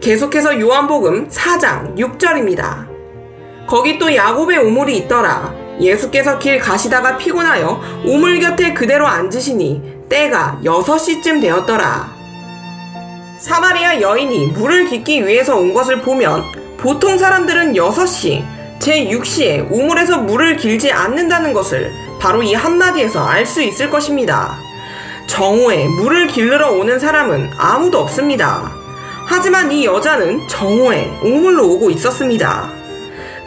계속해서 요한복음 4장 6절입니다. 거기 또 야곱의 우물이 있더라. 예수께서 길 가시다가 피곤하여 우물 곁에 그대로 앉으시니 때가 6시쯤 되었더라. 사마리아 여인이 물을 깃기 위해서 온 것을 보면 보통 사람들은 6시, 제6시에 우물에서 물을 길지 않는다는 것을 바로 이 한마디에서 알 수 있을 것입니다. 정오에 물을 길르러 오는 사람은 아무도 없습니다. 하지만 이 여자는 정오에 우물로 오고 있었습니다.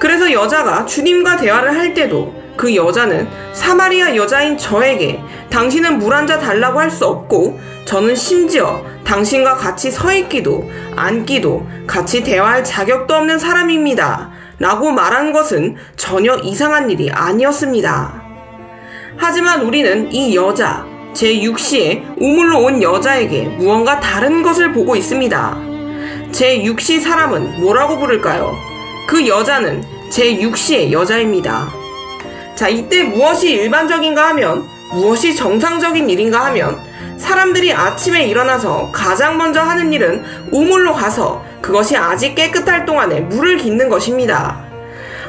그래서 여자가 주님과 대화를 할 때도 그 여자는 사마리아 여자인 저에게 당신은 물 한 잔 달라고 할 수 없고 저는 심지어 당신과 같이 서 있기도 앉기도 같이 대화할 자격도 없는 사람입니다. 라고 말한 것은 전혀 이상한 일이 아니었습니다. 하지만 우리는 이 여자, 제6시에 우물로 온 여자에게 무언가 다른 것을 보고 있습니다. 제6시 사람은 뭐라고 부를까요? 그 여자는 제6시의 여자입니다. 자, 이때 무엇이 일반적인가 하면, 무엇이 정상적인 일인가 하면, 사람들이 아침에 일어나서 가장 먼저 하는 일은 우물로 가서 그것이 아직 깨끗할 동안에 물을 깃는 것입니다.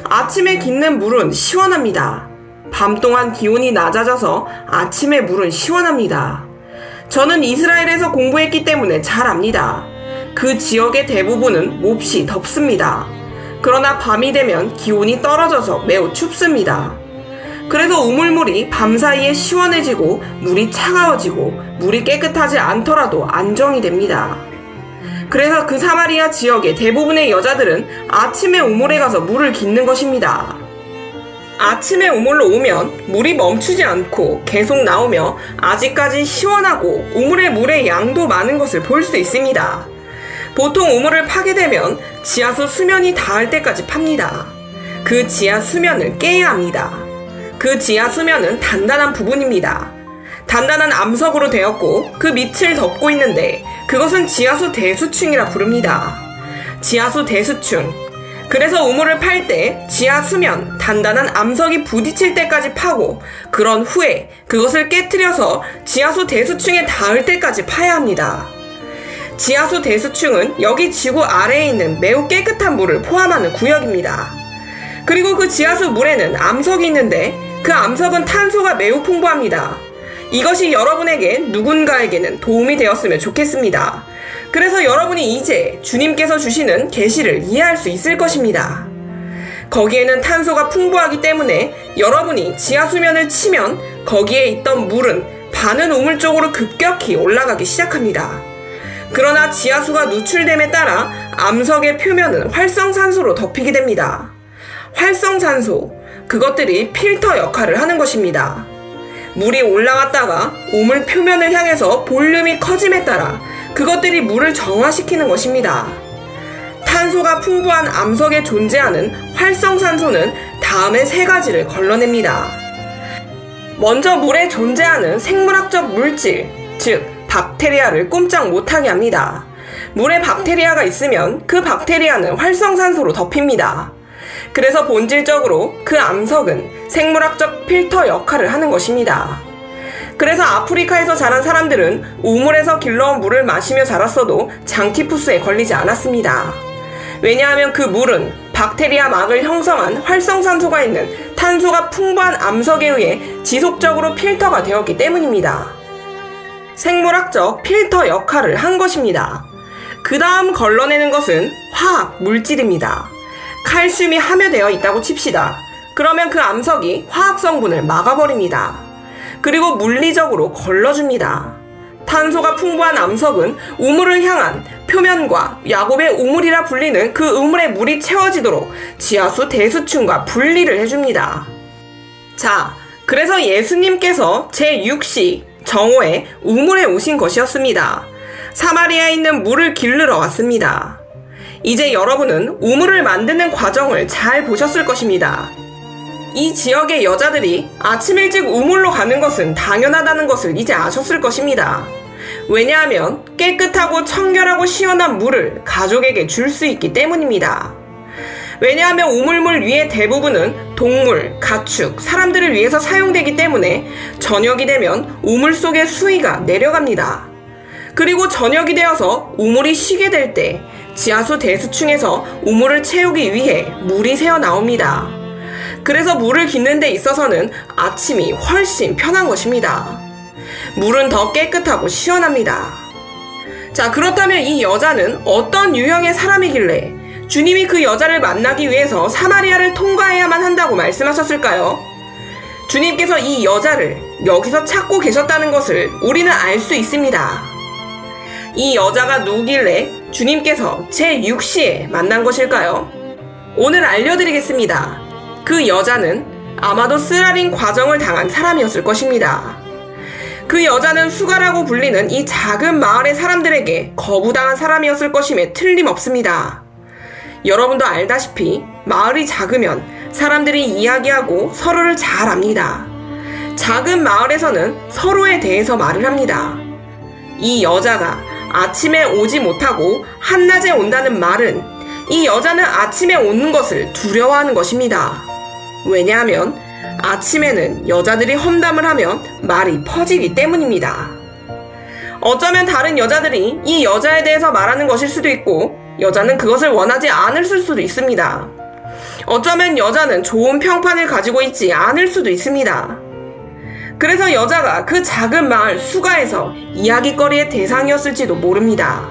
아침에 깃는 물은 시원합니다. 밤 동안 기온이 낮아져서 아침에 물은 시원합니다. 저는 이스라엘에서 공부했기 때문에 잘 압니다. 그 지역의 대부분은 몹시 덥습니다. 그러나 밤이 되면 기온이 떨어져서 매우 춥습니다. 그래서 우물물이 밤사이에 시원해지고 물이 차가워지고 물이 깨끗하지 않더라도 안정이 됩니다. 그래서 그 사마리아 지역의 대부분의 여자들은 아침에 우물에 가서 물을 깃는 것입니다. 아침에 우물로 오면 물이 멈추지 않고 계속 나오며 아직까지 시원하고 우물의 물의 양도 많은 것을 볼 수 있습니다. 보통 우물을 파게 되면 지하수 수면이 닿을 때까지 팝니다. 그 지하 수면을 깨야 합니다. 그 지하 수면은 단단한 부분입니다. 단단한 암석으로 되었고 그 밑을 덮고 있는데 그것은 지하수 대수층이라 부릅니다. 지하수 대수층. 그래서 우물을 팔 때 지하 수면, 단단한 암석이 부딪힐 때까지 파고 그런 후에 그것을 깨트려서 지하수 대수층에 닿을 때까지 파야 합니다. 지하수 대수층은 여기 지구 아래에 있는 매우 깨끗한 물을 포함하는 구역입니다. 그리고 그 지하수 물에는 암석이 있는데 그 암석은 탄소가 매우 풍부합니다. 이것이 여러분에게 누군가에게는 도움이 되었으면 좋겠습니다. 그래서 여러분이 이제 주님께서 주시는 계시를 이해할 수 있을 것입니다. 거기에는 탄소가 풍부하기 때문에 여러분이 지하수면을 치면 거기에 있던 물은 반은 우물 쪽으로 급격히 올라가기 시작합니다. 그러나 지하수가 누출됨에 따라 암석의 표면은 활성산소로 덮이게 됩니다. 활성산소, 그것들이 필터 역할을 하는 것입니다. 물이 올라갔다가 우물 표면을 향해서 볼륨이 커짐에 따라 그것들이 물을 정화시키는 것입니다. 탄소가 풍부한 암석에 존재하는 활성산소는 다음에 3가지를 걸러냅니다. 먼저 물에 존재하는 생물학적 물질, 즉 박테리아를 꼼짝 못하게 합니다. 물에 박테리아가 있으면 그 박테리아는 활성산소로 덮입니다. 그래서 본질적으로 그 암석은 생물학적 필터 역할을 하는 것입니다. 그래서 아프리카에서 자란 사람들은 우물에서 길러온 물을 마시며 자랐어도 장티푸스에 걸리지 않았습니다. 왜냐하면 그 물은 박테리아 막을 형성한 활성산소가 있는 탄소가 풍부한 암석에 의해 지속적으로 필터가 되었기 때문입니다. 생물학적 필터 역할을 한 것입니다. 그 다음 걸러내는 것은 화학 물질입니다. 칼슘이 함유되어 있다고 칩시다. 그러면 그 암석이 화학 성분을 막아버립니다. 그리고 물리적으로 걸러줍니다. 탄소가 풍부한 암석은 우물을 향한 표면과 야곱의 우물이라 불리는 그 우물의 물이 채워지도록 지하수 대수층과 분리를 해줍니다. 자, 그래서 예수님께서 제6시, 정오에 우물에 오신 것이었습니다. 사마리아에 있는 물을 기르러 왔습니다. 이제 여러분은 우물을 만드는 과정을 잘 보셨을 것입니다. 이 지역의 여자들이 아침 일찍 우물로 가는 것은 당연하다는 것을 이제 아셨을 것입니다. 왜냐하면 깨끗하고 청결하고 시원한 물을 가족에게 줄 수 있기 때문입니다. 왜냐하면 우물물 위의 대부분은 동물, 가축, 사람들을 위해서 사용되기 때문에 저녁이 되면 우물 속의 수위가 내려갑니다. 그리고 저녁이 되어서 우물이 쉬게 될 때 지하수 대수층에서 우물을 채우기 위해 물이 새어 나옵니다. 그래서 물을 깃는 데 있어서는 아침이 훨씬 편한 것입니다. 물은 더 깨끗하고 시원합니다. 자, 그렇다면 이 여자는 어떤 유형의 사람이길래 주님이 그 여자를 만나기 위해서 사마리아를 통과해야만 한다고 말씀하셨을까요? 주님께서 이 여자를 여기서 찾고 계셨다는 것을 우리는 알 수 있습니다. 이 여자가 누구길래 주님께서 제6시에 만난 것일까요? 오늘 알려드리겠습니다. 그 여자는 아마도 쓰라린 과정을 당한 사람이었을 것입니다. 그 여자는 수가라고 불리는 이 작은 마을의 사람들에게 거부당한 사람이었을 것임에 틀림없습니다. 여러분도 알다시피 마을이 작으면 사람들이 이야기하고 서로를 잘 압니다. 작은 마을에서는 서로에 대해서 말을 합니다. 이 여자가 아침에 오지 못하고 한낮에 온다는 말은 이 여자는 아침에 오는 것을 두려워하는 것입니다. 왜냐하면 아침에는 여자들이 험담을 하면 말이 퍼지기 때문입니다. 어쩌면 다른 여자들이 이 여자에 대해서 말하는 것일 수도 있고 여자는 그것을 원하지 않을 수도 있습니다. 어쩌면 여자는 좋은 평판을 가지고 있지 않을 수도 있습니다. 그래서 여자가 그 작은 마을 수가에서 이야기거리의 대상이었을지도 모릅니다.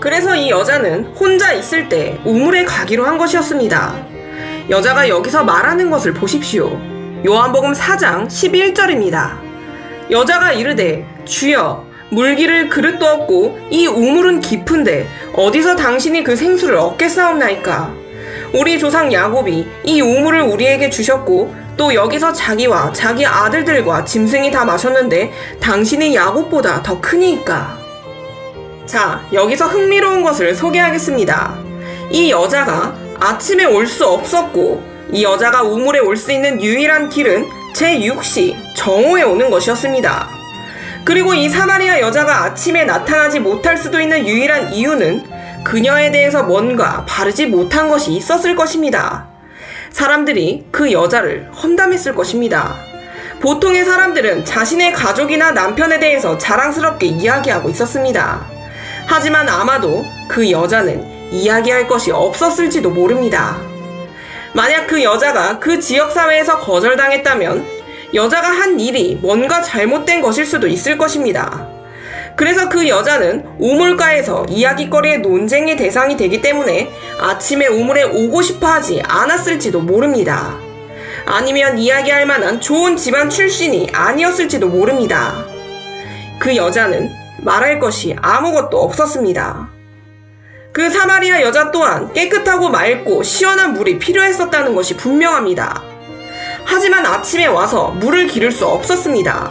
그래서 이 여자는 혼자 있을 때 우물에 가기로 한 것이었습니다. 여자가 여기서 말하는 것을 보십시오. 요한복음 4장 11절입니다. 여자가 이르되 주여 물기를 그릇도 없고 이 우물은 깊은데 어디서 당신이 그 생수를 얻겠사옵나이까? 우리 조상 야곱이 이 우물을 우리에게 주셨고 또 여기서 자기와 자기 아들들과 짐승이 다 마셨는데 당신이 야곱보다 더 크니이까? 자, 여기서 흥미로운 것을 소개하겠습니다. 이 여자가 아침에 올 수 없었고 이 여자가 우물에 올 수 있는 유일한 길은 제6시 정오에 오는 것이었습니다. 그리고 이 사마리아 여자가 아침에 나타나지 못할 수도 있는 유일한 이유는 그녀에 대해서 뭔가 바르지 못한 것이 있었을 것입니다. 사람들이 그 여자를 험담했을 것입니다. 보통의 사람들은 자신의 가족이나 남편에 대해서 자랑스럽게 이야기하고 있었습니다. 하지만 아마도 그 여자는 이야기할 것이 없었을지도 모릅니다. 만약 그 여자가 그 지역사회에서 거절당했다면 여자가 한 일이 뭔가 잘못된 것일 수도 있을 것입니다. 그래서 그 여자는 우물가에서 이야기거리의 논쟁의 대상이 되기 때문에 아침에 우물에 오고 싶어 하지 않았을지도 모릅니다. 아니면 이야기할 만한 좋은 집안 출신이 아니었을지도 모릅니다. 그 여자는 말할 것이 아무것도 없었습니다. 그 사마리아 여자 또한 깨끗하고 맑고 시원한 물이 필요했었다는 것이 분명합니다. 하지만 아침에 와서 물을 기를 수 없었습니다.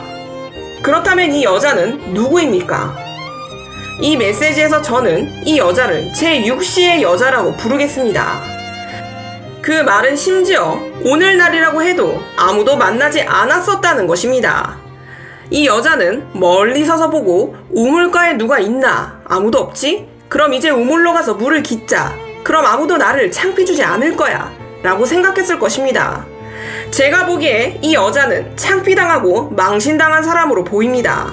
그렇다면 이 여자는 누구입니까? 이 메시지에서 저는 이 여자를 제6시의 여자라고 부르겠습니다. 그 말은 심지어 오늘날이라고 해도 아무도 만나지 않았었다는 것입니다. 이 여자는 멀리 서서 보고 우물가에 누가 있나? 아무도 없지? 그럼 이제 우물로 가서 물을 깃자. 그럼 아무도 나를 창피주지 않을 거야 라고 생각했을 것입니다. 제가 보기에 이 여자는 창피당하고 망신당한 사람으로 보입니다.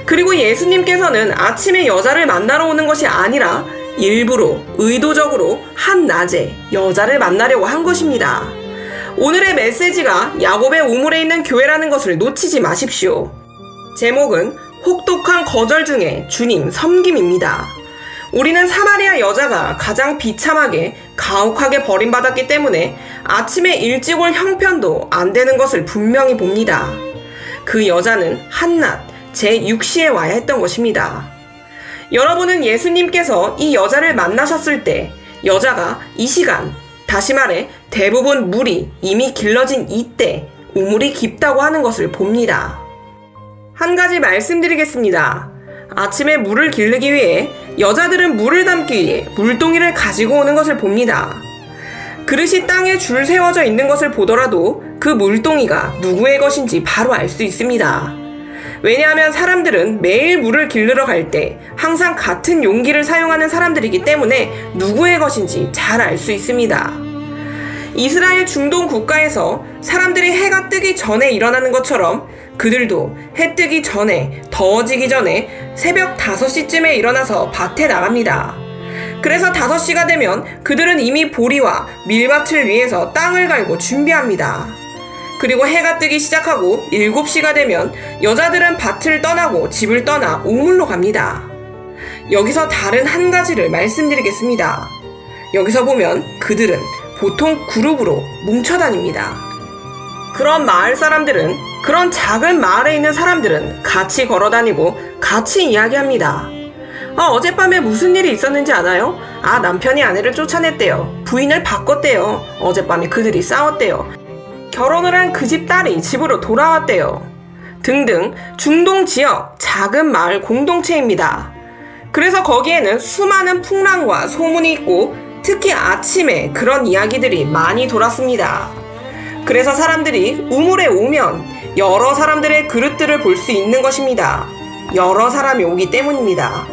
그리고 예수님께서는 아침에 여자를 만나러 오는 것이 아니라 일부러 의도적으로 한낮에 여자를 만나려고 한 것입니다. 오늘의 메시지가 야곱의 우물에 있는 교회라는 것을 놓치지 마십시오. 제목은 혹독한 거절 중에 주님 섬김입니다. 우리는 사마리아 여자가 가장 비참하게 가혹하게 버림받았기 때문에 아침에 일찍 올 형편도 안 되는 것을 분명히 봅니다. 그 여자는 한낮 제6시에 와야 했던 것입니다. 여러분은 예수님께서 이 여자를 만나셨을 때 여자가 이 시간, 다시 말해 대부분 물이 이미 길러진 이때 우물이 깊다고 하는 것을 봅니다. 한 가지 말씀드리겠습니다. 아침에 물을 기르기 위해 여자들은 물을 담기 위해 물동이를 가지고 오는 것을 봅니다. 그릇이 땅에 줄 세워져 있는 것을 보더라도 그 물동이가 누구의 것인지 바로 알 수 있습니다. 왜냐하면 사람들은 매일 물을 기르러 갈 때 항상 같은 용기를 사용하는 사람들이기 때문에 누구의 것인지 잘 알 수 있습니다. 이스라엘 중동 국가에서 사람들이 해가 뜨기 전에 일어나는 것처럼 그들도 해 뜨기 전에, 더워지기 전에 새벽 5시쯤에 일어나서 밭에 나갑니다. 그래서 5시가 되면 그들은 이미 보리와 밀밭을 위해서 땅을 갈고 준비합니다. 그리고 해가 뜨기 시작하고 7시가 되면 여자들은 밭을 떠나고 집을 떠나 우물로 갑니다. 여기서 다른 한 가지를 말씀드리겠습니다. 여기서 보면 그들은 보통 그룹으로 뭉쳐 다닙니다. 그런 마을 사람들은, 그런 작은 마을에 있는 사람들은 같이 걸어 다니고 같이 이야기합니다. 어젯밤에 무슨 일이 있었는지 아나요? 남편이 아내를 쫓아냈대요. 부인을 바꿨대요. 어젯밤에 그들이 싸웠대요. 결혼을 한 그 집 딸이 집으로 돌아왔대요. 등등 중동 지역 작은 마을 공동체입니다. 그래서 거기에는 수많은 풍랑과 소문이 있고 특히 아침에 그런 이야기들이 많이 돌았습니다. 그래서 사람들이 우물에 오면 여러 사람들의 그릇들을 볼 수 있는 것입니다. 여러 사람이 오기 때문입니다.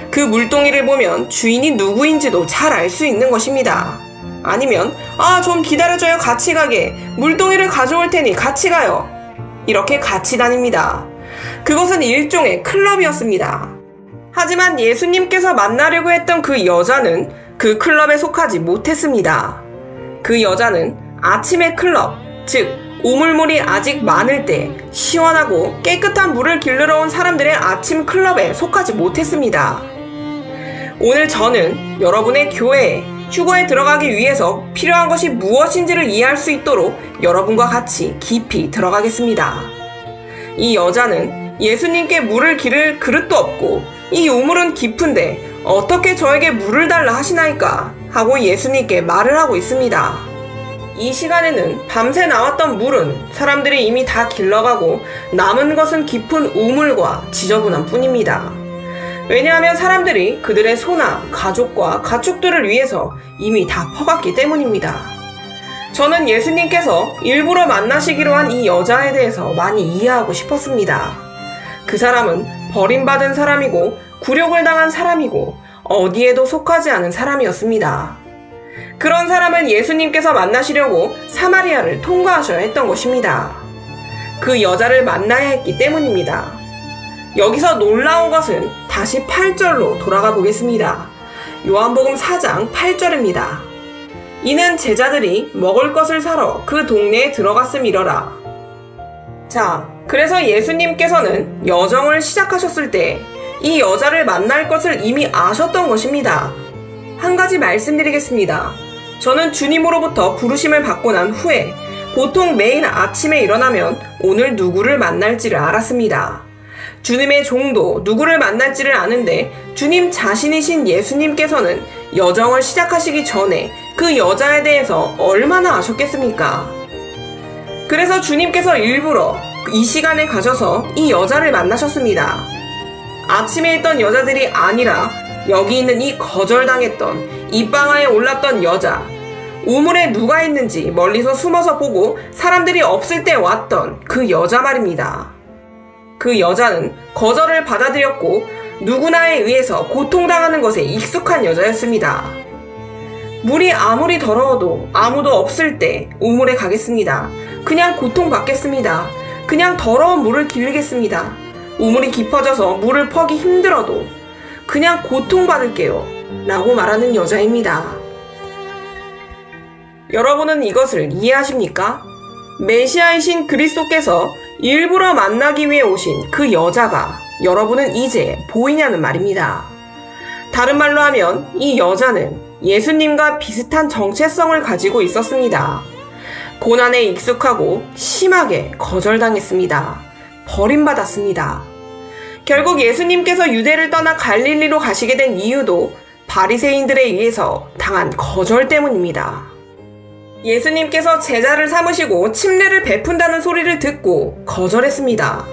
그 물동이를 보면 주인이 누구인지도 잘 알 수 있는 것입니다. 아니면 좀 기다려줘요, 같이 가게. 물동이를 가져올 테니 같이 가요. 이렇게 같이 다닙니다. 그것은 일종의 클럽이었습니다. 하지만 예수님께서 만나려고 했던 그 여자는 그 클럽에 속하지 못했습니다. 그 여자는 아침의 클럽, 즉 우물물이 아직 많을 때 시원하고 깨끗한 물을 기르러 온 사람들의 아침 클럽에 속하지 못했습니다. 오늘 저는 여러분의 교회에 휴거에 들어가기 위해서 필요한 것이 무엇인지를 이해할 수 있도록 여러분과 같이 깊이 들어가겠습니다. 이 여자는 예수님께 물을 기를 그릇도 없고 이 우물은 깊은데 어떻게 저에게 물을 달라 하시나이까 하고 예수님께 말을 하고 있습니다. 이 시간에는 밤새 나왔던 물은 사람들이 이미 다 길러가고 남은 것은 깊은 우물과 지저분한 뿐입니다. 왜냐하면 사람들이 그들의 소나 가족과 가축들을 위해서 이미 다 퍼갔기 때문입니다. 저는 예수님께서 일부러 만나시기로 한 이 여자에 대해서 많이 이해하고 싶었습니다. 그 사람은 버림받은 사람이고 굴욕을 당한 사람이고 어디에도 속하지 않은 사람이었습니다. 그런 사람을 예수님께서 만나시려고 사마리아를 통과하셔야 했던 것입니다. 그 여자를 만나야 했기 때문입니다. 여기서 놀라운 것은 다시 8절로 돌아가 보겠습니다. 요한복음 4장 8절입니다. 이는 제자들이 먹을 것을 사러 그 동네에 들어갔음이러라. 자, 그래서 예수님께서는 여정을 시작하셨을 때 이 여자를 만날 것을 이미 아셨던 것입니다. 한 가지 말씀드리겠습니다. 저는 주님으로부터 부르심을 받고 난 후에 보통 매일 아침에 일어나면 오늘 누구를 만날지를 알았습니다. 주님의 종도 누구를 만날지를 아는데 주님 자신이신 예수님께서는 여정을 시작하시기 전에 그 여자에 대해서 얼마나 아셨겠습니까? 그래서 주님께서 일부러 이 시간에 가셔서 이 여자를 만나셨습니다. 아침에 있던 여자들이 아니라 여기 있는 이 거절당했던 이 방아에 올랐던 여자, 우물에 누가 있는지 멀리서 숨어서 보고 사람들이 없을 때 왔던 그 여자 말입니다. 그 여자는 거절을 받아들였고 누구나에 의해서 고통당하는 것에 익숙한 여자였습니다. 물이 아무리 더러워도 아무도 없을 때 우물에 가겠습니다. 그냥 고통받겠습니다. 그냥 더러운 물을 기르겠습니다. 우물이 깊어져서 물을 퍼기 힘들어도 그냥 고통받을게요 라고 말하는 여자입니다. 여러분은 이것을 이해하십니까? 메시아이신 그리스도께서 일부러 만나기 위해 오신 그 여자가 여러분은 이제 보이냐는 말입니다. 다른 말로 하면 이 여자는 예수님과 비슷한 정체성을 가지고 있었습니다. 고난에 익숙하고 심하게 거절당했습니다. 버림받았습니다. 결국 예수님께서 유대를 떠나 갈릴리로 가시게 된 이유도 바리새인들에 의해서 당한 거절 때문입니다. 예수님께서 제자를 삼으시고 침례를 베푼다는 소리를 듣고 거절했습니다.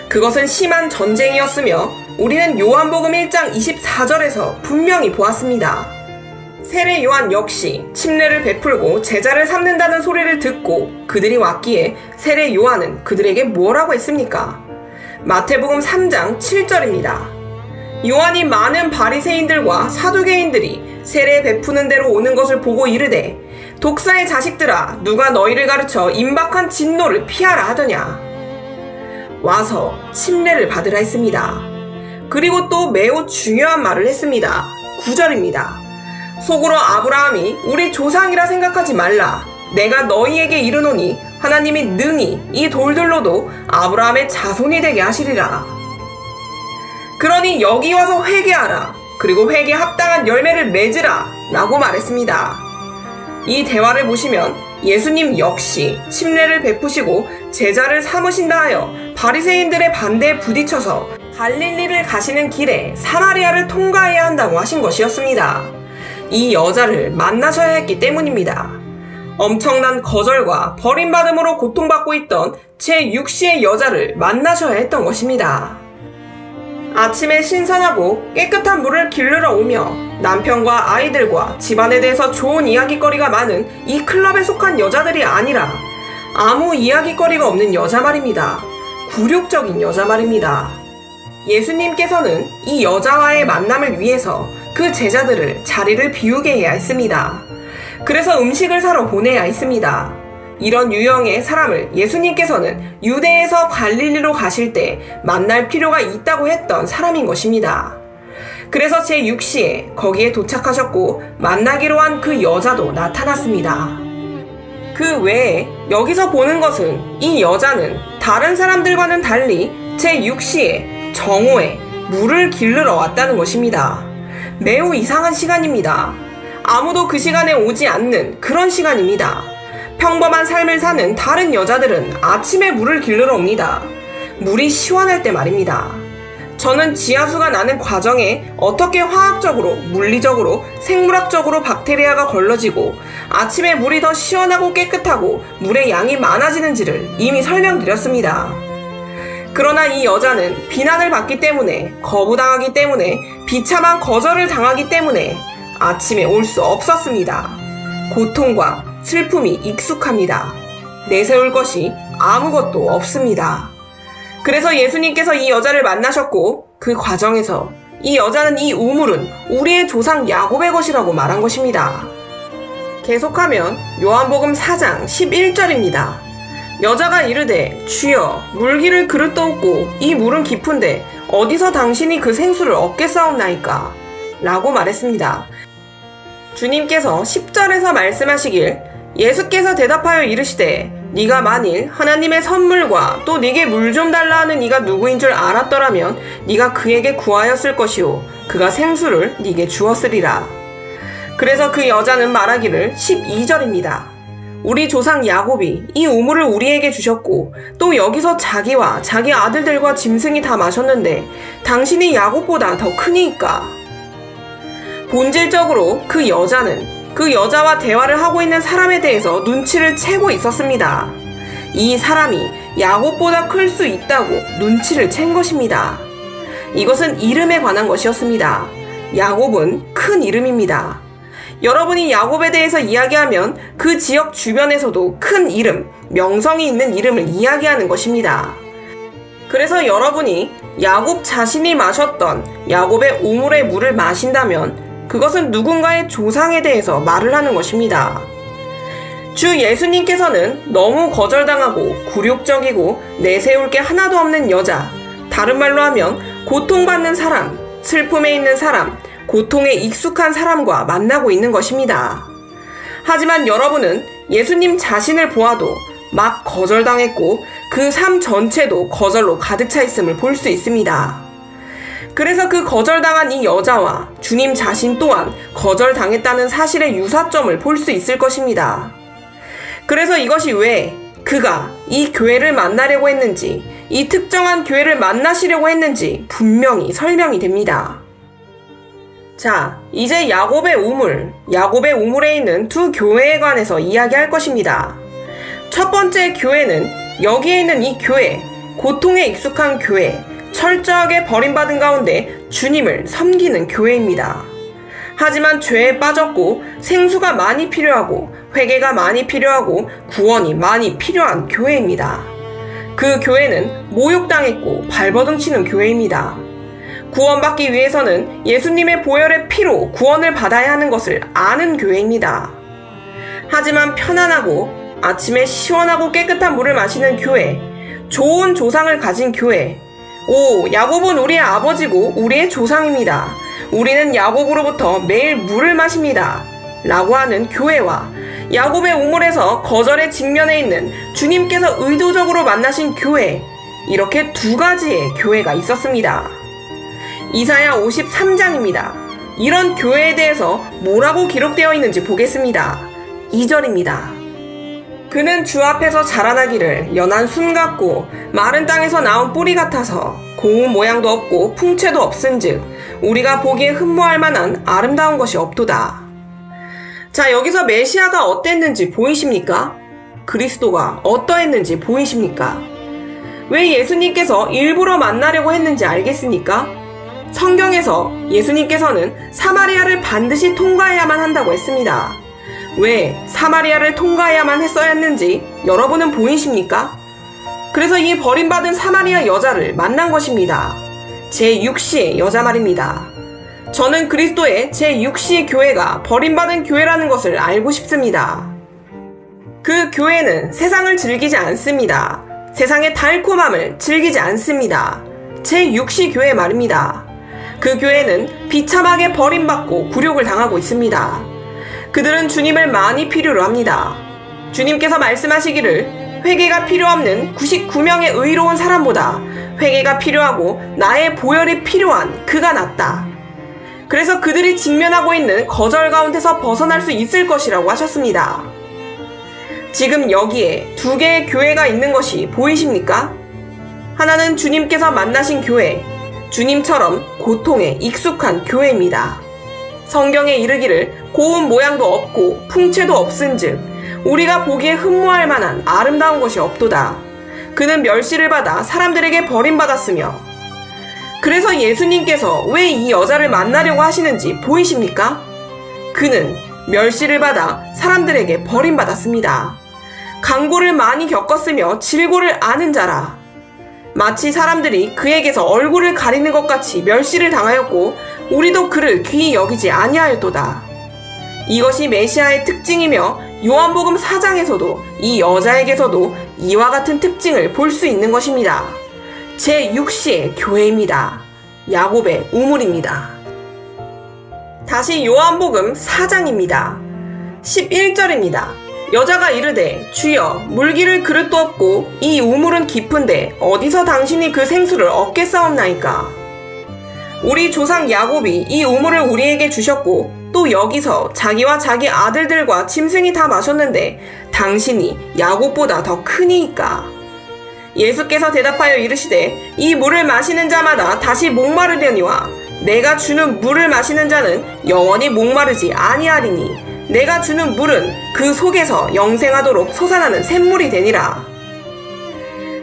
그것은 심한 전쟁이었으며 우리는 요한복음 1장 24절에서 분명히 보았습니다. 세례 요한 역시 침례를 베풀고 제자를 삼는다는 소리를 듣고 그들이 왔기에 세례 요한은 그들에게 뭐라고 했습니까? 마태복음 3장 7절입니다. 요한이 많은 바리새인들과 사두개인들이 세례 베푸는 대로 오는 것을 보고 이르되 독사의 자식들아 누가 너희를 가르쳐 임박한 진노를 피하라 하더냐. 와서 침례를 받으라 했습니다. 그리고 또 매우 중요한 말을 했습니다. 9절입니다. 속으로 아브라함이 우리 조상이라 생각하지 말라. 내가 너희에게 이르노니 하나님이 능히 이 돌들로도 아브라함의 자손이 되게 하시리라. 그러니 여기 와서 회개하라. 그리고 회개에 합당한 열매를 맺으라 라고 말했습니다. 이 대화를 보시면 예수님 역시 침례를 베푸시고 제자를 삼으신다 하여 바리새인들의 반대에 부딪혀서 갈릴리를 가시는 길에 사마리아를 통과해야 한다고 하신 것이었습니다. 이 여자를 만나셔야 했기 때문입니다. 엄청난 거절과 버림받음으로 고통받고 있던 제6시의 여자를 만나셔야 했던 것입니다. 아침에 신선하고 깨끗한 물을 길르러 오며 남편과 아이들과 집안에 대해서 좋은 이야기거리가 많은 이 클럽에 속한 여자들이 아니라 아무 이야기거리가 없는 여자 말입니다. 굴욕적인 여자 말입니다. 예수님께서는 이 여자와의 만남을 위해서 그 제자들을 자리를 비우게 해야 했습니다. 그래서 음식을 사러 보내야 했습니다. 이런 유형의 사람을 예수님께서는 유대에서 갈릴리로 가실 때 만날 필요가 있다고 했던 사람인 것입니다. 그래서 제6시에 거기에 도착하셨고 만나기로 한 그 여자도 나타났습니다. 그 외에 여기서 보는 것은 이 여자는 다른 사람들과는 달리 제6시에 정오에 물을 길르러 왔다는 것입니다. 매우 이상한 시간입니다. 아무도 그 시간에 오지 않는 그런 시간입니다. 평범한 삶을 사는 다른 여자들은 아침에 물을 길르러 옵니다. 물이 시원할 때 말입니다. 저는 지하수가 나는 과정에 어떻게 화학적으로, 물리적으로, 생물학적으로 박테리아가 걸러지고 아침에 물이 더 시원하고 깨끗하고 물의 양이 많아지는지를 이미 설명드렸습니다. 그러나 이 여자는 비난을 받기 때문에, 거부당하기 때문에, 비참한 거절을 당하기 때문에 아침에 올 수 없었습니다. 고통과 슬픔이 익숙합니다. 내세울 것이 아무것도 없습니다. 그래서 예수님께서 이 여자를 만나셨고 그 과정에서 이 여자는 이 우물은 우리의 조상 야곱의 것이라고 말한 것입니다. 계속하면 요한복음 4장 11절입니다. 여자가 이르되 주여 물기를 그릇도 없고 이 물은 깊은데 어디서 당신이 그 생수를 얻겠사옵나이까? 라고 말했습니다. 주님께서 10절에서 말씀하시길 예수께서 대답하여 이르시되 네가 만일 하나님의 선물과 또 네게 물 좀 달라 하는 이가 누구인 줄 알았더라면 네가 그에게 구하였을 것이요 그가 생수를 네게 주었으리라. 그래서 그 여자는 말하기를 12절입니다. 우리 조상 야곱이 이 우물을 우리에게 주셨고 또 여기서 자기와 자기 아들들과 짐승이 다 마셨는데 당신이 야곱보다 더 크니까. 본질적으로 그 여자는 그 여자와 대화를 하고 있는 사람에 대해서 눈치를 채고 있었습니다. 이 사람이 야곱보다 클 수 있다고 눈치를 챈 것입니다. 이것은 이름에 관한 것이었습니다. 야곱은 큰 이름입니다. 여러분이 야곱에 대해서 이야기하면 그 지역 주변에서도 큰 이름, 명성이 있는 이름을 이야기하는 것입니다. 그래서 여러분이 야곱 자신이 마셨던 야곱의 우물의 물을 마신다면 그것은 누군가의 조상에 대해서 말을 하는 것입니다. 주 예수님께서는 너무 거절당하고 굴욕적이고 내세울 게 하나도 없는 여자, 다른 말로 하면 고통받는 사람, 슬픔에 있는 사람, 고통에 익숙한 사람과 만나고 있는 것입니다. 하지만 여러분은 예수님 자신을 보아도 막 거절당했고 그 삶 전체도 거절로 가득 차 있음을 볼 수 있습니다. 그래서 그 거절당한 이 여자와 주님 자신 또한 거절당했다는 사실의 유사점을 볼 수 있을 것입니다. 그래서 이것이 왜 그가 이 교회를 만나려고 했는지, 이 특정한 교회를 만나시려고 했는지 분명히 설명이 됩니다. 자, 이제 야곱의 우물에 있는 두 교회에 관해서 이야기할 것입니다. 첫 번째 교회는 여기에 있는 이 교회, 고통에 익숙한 교회, 철저하게 버림받은 가운데 주님을 섬기는 교회입니다. 하지만 죄에 빠졌고 생수가 많이 필요하고 회개가 많이 필요하고 구원이 많이 필요한 교회입니다. 그 교회는 모욕당했고 발버둥 치는 교회입니다. 구원받기 위해서는 예수님의 보혈의 피로 구원을 받아야 하는 것을 아는 교회입니다. 하지만 편안하고 아침에 시원하고 깨끗한 물을 마시는 교회, 좋은 조상을 가진 교회, 야곱은 우리의 아버지고 우리의 조상입니다. 우리는 야곱으로부터 매일 물을 마십니다. 라고 하는 교회와 야곱의 우물에서 거절에 직면해 있는 주님께서 의도적으로 만나신 교회, 이렇게 두 가지의 교회가 있었습니다. 이사야 53장입니다. 이런 교회에 대해서 뭐라고 기록되어 있는지 보겠습니다. 2절입니다. 그는 주 앞에서 자라나기를 연한 순 같고 마른 땅에서 나온 뿌리 같아서 고운 모양도 없고 풍채도 없은즉 우리가 보기에 흠모할 만한 아름다운 것이 없도다. 자, 여기서 메시아가 어땠는지 보이십니까? 그리스도가 어떠했는지 보이십니까? 왜 예수님께서 일부러 만나려고 했는지 알겠습니까? 성경에서 예수님께서는 사마리아를 반드시 통과해야만 한다고 했습니다. 왜 사마리아를 통과해야만 했어야 했는지 여러분은 보이십니까? 그래서 이 버림받은 사마리아 여자를 만난 것입니다. 제6시의 여자 말입니다. 저는 그리스도의 제6시 교회가 버림받은 교회라는 것을 알고 싶습니다. 그 교회는 세상을 즐기지 않습니다. 세상의 달콤함을 즐기지 않습니다. 제6시 교회 말입니다. 그 교회는 비참하게 버림받고 굴욕을 당하고 있습니다. 그들은 주님을 많이 필요로 합니다. 주님께서 말씀하시기를 회개가 필요 없는 99명의 의로운 사람보다 회개가 필요하고 나의 보혈이 필요한 그가 낫다. 그래서 그들이 직면하고 있는 거절 가운데서 벗어날 수 있을 것이라고 하셨습니다. 지금 여기에 두 개의 교회가 있는 것이 보이십니까? 하나는 주님께서 만나신 교회, 주님처럼 고통에 익숙한 교회입니다. 성경에 이르기를 고운 모양도 없고 풍채도 없은즉 우리가 보기에 흠모할 만한 아름다운 것이 없도다. 그는 멸시를 받아 사람들에게 버림받았으며, 그래서 예수님께서 왜 이 여자를 만나려고 하시는지 보이십니까? 그는 멸시를 받아 사람들에게 버림받았습니다. 강고를 많이 겪었으며 질고를 아는 자라. 마치 사람들이 그에게서 얼굴을 가리는 것 같이 멸시를 당하였고 우리도 그를 귀히 여기지 아니하였도다. 이것이 메시아의 특징이며 요한복음 4장에서도 이 여자에게서도 이와 같은 특징을 볼 수 있는 것입니다. 제6시의 교회입니다. 야곱의 우물입니다. 다시 요한복음 4장입니다. 11절입니다. 여자가 이르되 주여 물기를 그릇도 없고 이 우물은 깊은데 어디서 당신이 그 생수를 얻겠사옵나이까. 우리 조상 야곱이 이 우물을 우리에게 주셨고 또 여기서 자기와 자기 아들들과 짐승이 다 마셨는데 당신이 야곱보다 더 크니이까. 예수께서 대답하여 이르시되 이 물을 마시는 자마다 다시 목마르려니와 내가 주는 물을 마시는 자는 영원히 목마르지 아니하리니 내가 주는 물은 그 속에서 영생하도록 솟아나는 샘물이 되니라.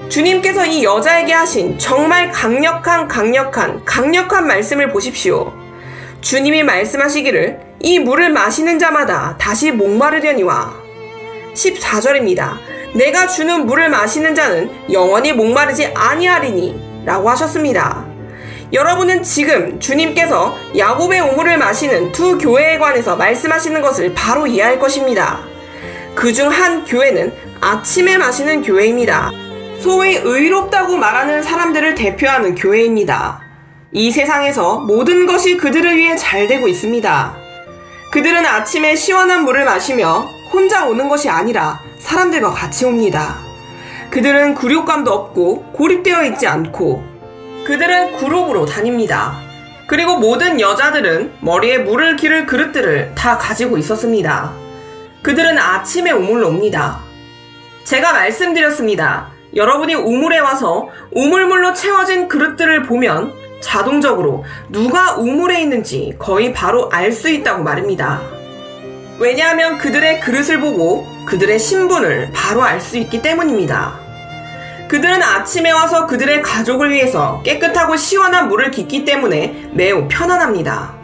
주님께서 이 여자에게 하신 정말 강력한 말씀을 보십시오. 주님이 말씀하시기를 이 물을 마시는 자마다 다시 목마르려니와. 14절입니다. 내가 주는 물을 마시는 자는 영원히 목마르지 아니하리니 라고 하셨습니다. 여러분은 지금 주님께서 야곱의 우물을 마시는 두 교회에 관해서 말씀하시는 것을 바로 이해할 것입니다. 그중 한 교회는 아침에 마시는 교회입니다. 소위 의롭다고 말하는 사람들을 대표하는 교회입니다. 이 세상에서 모든 것이 그들을 위해 잘 되고 있습니다. 그들은 아침에 시원한 물을 마시며 혼자 오는 것이 아니라 사람들과 같이 옵니다. 그들은 굴욕감도 없고 고립되어 있지 않고 그들은 그룹으로 다닙니다. 그리고 모든 여자들은 머리에 물을 기를 그릇들을 다 가지고 있었습니다. 그들은 아침에 우물로 옵니다. 제가 말씀드렸습니다. 여러분이 우물에 와서 우물물로 채워진 그릇들을 보면 자동적으로 누가 우물에 있는지 거의 바로 알 수 있다고 말입니다. 왜냐하면 그들의 그릇을 보고 그들의 신분을 바로 알 수 있기 때문입니다. 그들은 아침에 와서 그들의 가족을 위해서 깨끗하고 시원한 물을 깃기 때문에 매우 편안합니다.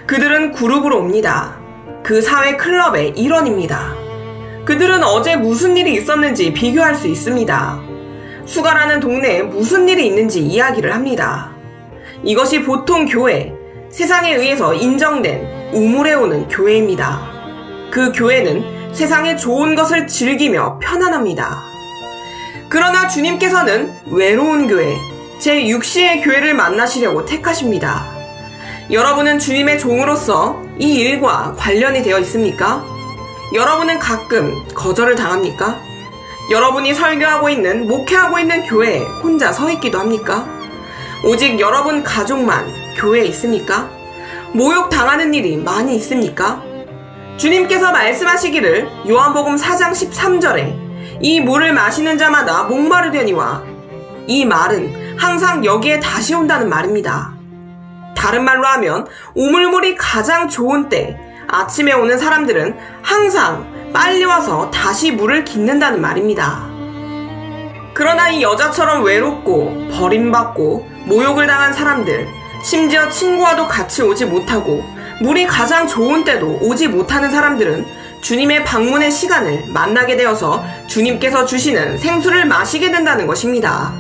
그들은 그룹으로 옵니다. 그 사회 클럽의 일원입니다. 그들은 어제 무슨 일이 있었는지 비교할 수 있습니다. 수가라는 동네에 무슨 일이 있는지 이야기를 합니다. 이것이 보통 교회, 세상에 의해서 인정된 우물에 오는 교회입니다. 그 교회는 세상의 좋은 것을 즐기며 편안합니다. 그러나 주님께서는 외로운 교회, 제6시의 교회를 만나시려고 택하십니다. 여러분은 주님의 종으로서 이 일과 관련이 되어 있습니까? 여러분은 가끔 거절을 당합니까? 여러분이 설교하고 있는, 목회하고 있는 교회에 혼자 서 있기도 합니까? 오직 여러분 가족만 교회에 있습니까? 모욕당하는 일이 많이 있습니까? 주님께서 말씀하시기를 요한복음 4장 13절에 이 물을 마시는 자마다 목마르려니와 이 말은 항상 여기에 다시 온다는 말입니다. 다른 말로 하면 우물물이 가장 좋은 때 아침에 오는 사람들은 항상 빨리 와서 다시 물을 깃는다는 말입니다. 그러나 이 여자처럼 외롭고 버림받고 모욕을 당한 사람들, 심지어 친구와도 같이 오지 못하고 물이 가장 좋은 때도 오지 못하는 사람들은 주님의 방문의 시간을 만나게 되어서 주님께서 주시는 생수를 마시게 된다는 것입니다.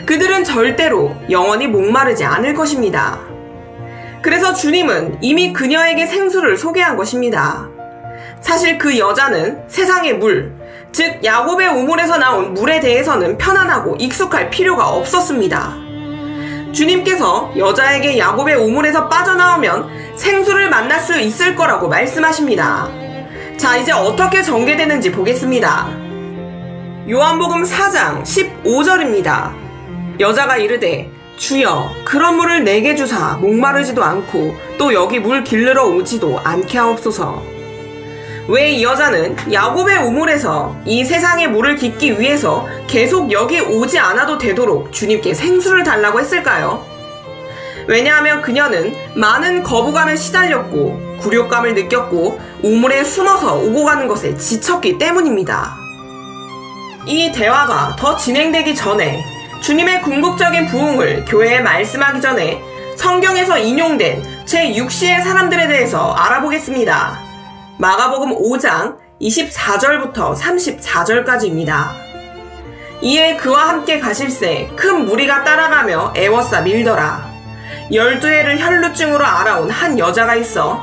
그들은 절대로 영원히 목마르지 않을 것입니다. 그래서 주님은 이미 그녀에게 생수를 소개한 것입니다. 사실 그 여자는 세상의 물, 즉 야곱의 우물에서 나온 물에 대해서는 편안하고 익숙할 필요가 없었습니다. 주님께서 여자에게 야곱의 우물에서 빠져나오면 생수를 만날 수 있을 거라고 말씀하십니다. 자, 이제 어떻게 전개되는지 보겠습니다. 요한복음 4장 15절입니다. 여자가 이르되 주여 그런 물을 내게 주사 목마르지도 않고 또 여기 물 길르러 오지도 않게 하옵소서. 왜 이 여자는 야곱의 우물에서 이 세상의 물을 깃기 위해서 계속 여기 오지 않아도 되도록 주님께 생수를 달라고 했을까요? 왜냐하면 그녀는 많은 거부감에 시달렸고 굴욕감을 느꼈고 우물에 숨어서 오고 가는 것에 지쳤기 때문입니다. 이 대화가 더 진행되기 전에 주님의 궁극적인 부흥을 교회에 말씀하기 전에 성경에서 인용된 제6시의 사람들에 대해서 알아보겠습니다. 마가복음 5장 24절부터 34절까지입니다. 이에 그와 함께 가실새 큰 무리가 따라가며 애워싸 밀더라. 12해를 혈루증으로 알아온 한 여자가 있어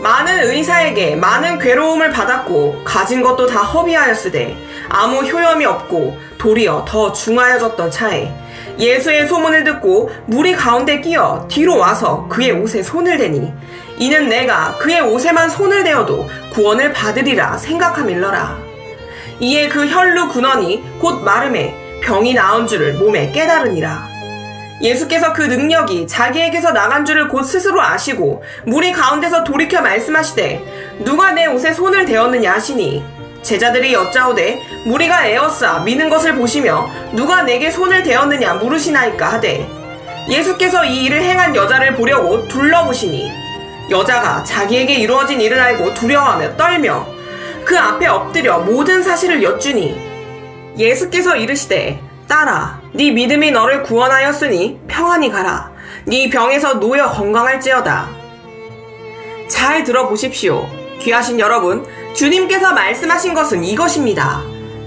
많은 의사에게 많은 괴로움을 받았고 가진 것도 다 허비하였으되 아무 효염이 없고 도리어 더 중하여졌던 차에 예수의 소문을 듣고 무리 가운데 끼어 뒤로 와서 그의 옷에 손을 대니 이는 내가 그의 옷에만 손을 대어도 구원을 받으리라 생각하밀러라. 이에 그 혈루 근원이 곧 마름에 병이 나은 줄을 몸에 깨달으니라. 예수께서 그 능력이 자기에게서 나간 줄을 곧 스스로 아시고 무리 가운데서 돌이켜 말씀하시되 누가 내 옷에 손을 대었느냐 하시니 제자들이 여짜오되 무리가 에워싸 미는 것을 보시며 누가 내게 손을 대었느냐 물으시나이까 하되 예수께서 이 일을 행한 여자를 보려고 둘러보시니 여자가 자기에게 이루어진 일을 알고 두려워하며 떨며 그 앞에 엎드려 모든 사실을 여쭈니 예수께서 이르시되 딸아 네 믿음이 너를 구원하였으니 평안히 가라. 네 병에서 놓여 건강할지어다. 잘 들어보십시오. 귀하신 여러분, 주님께서 말씀하신 것은 이것입니다.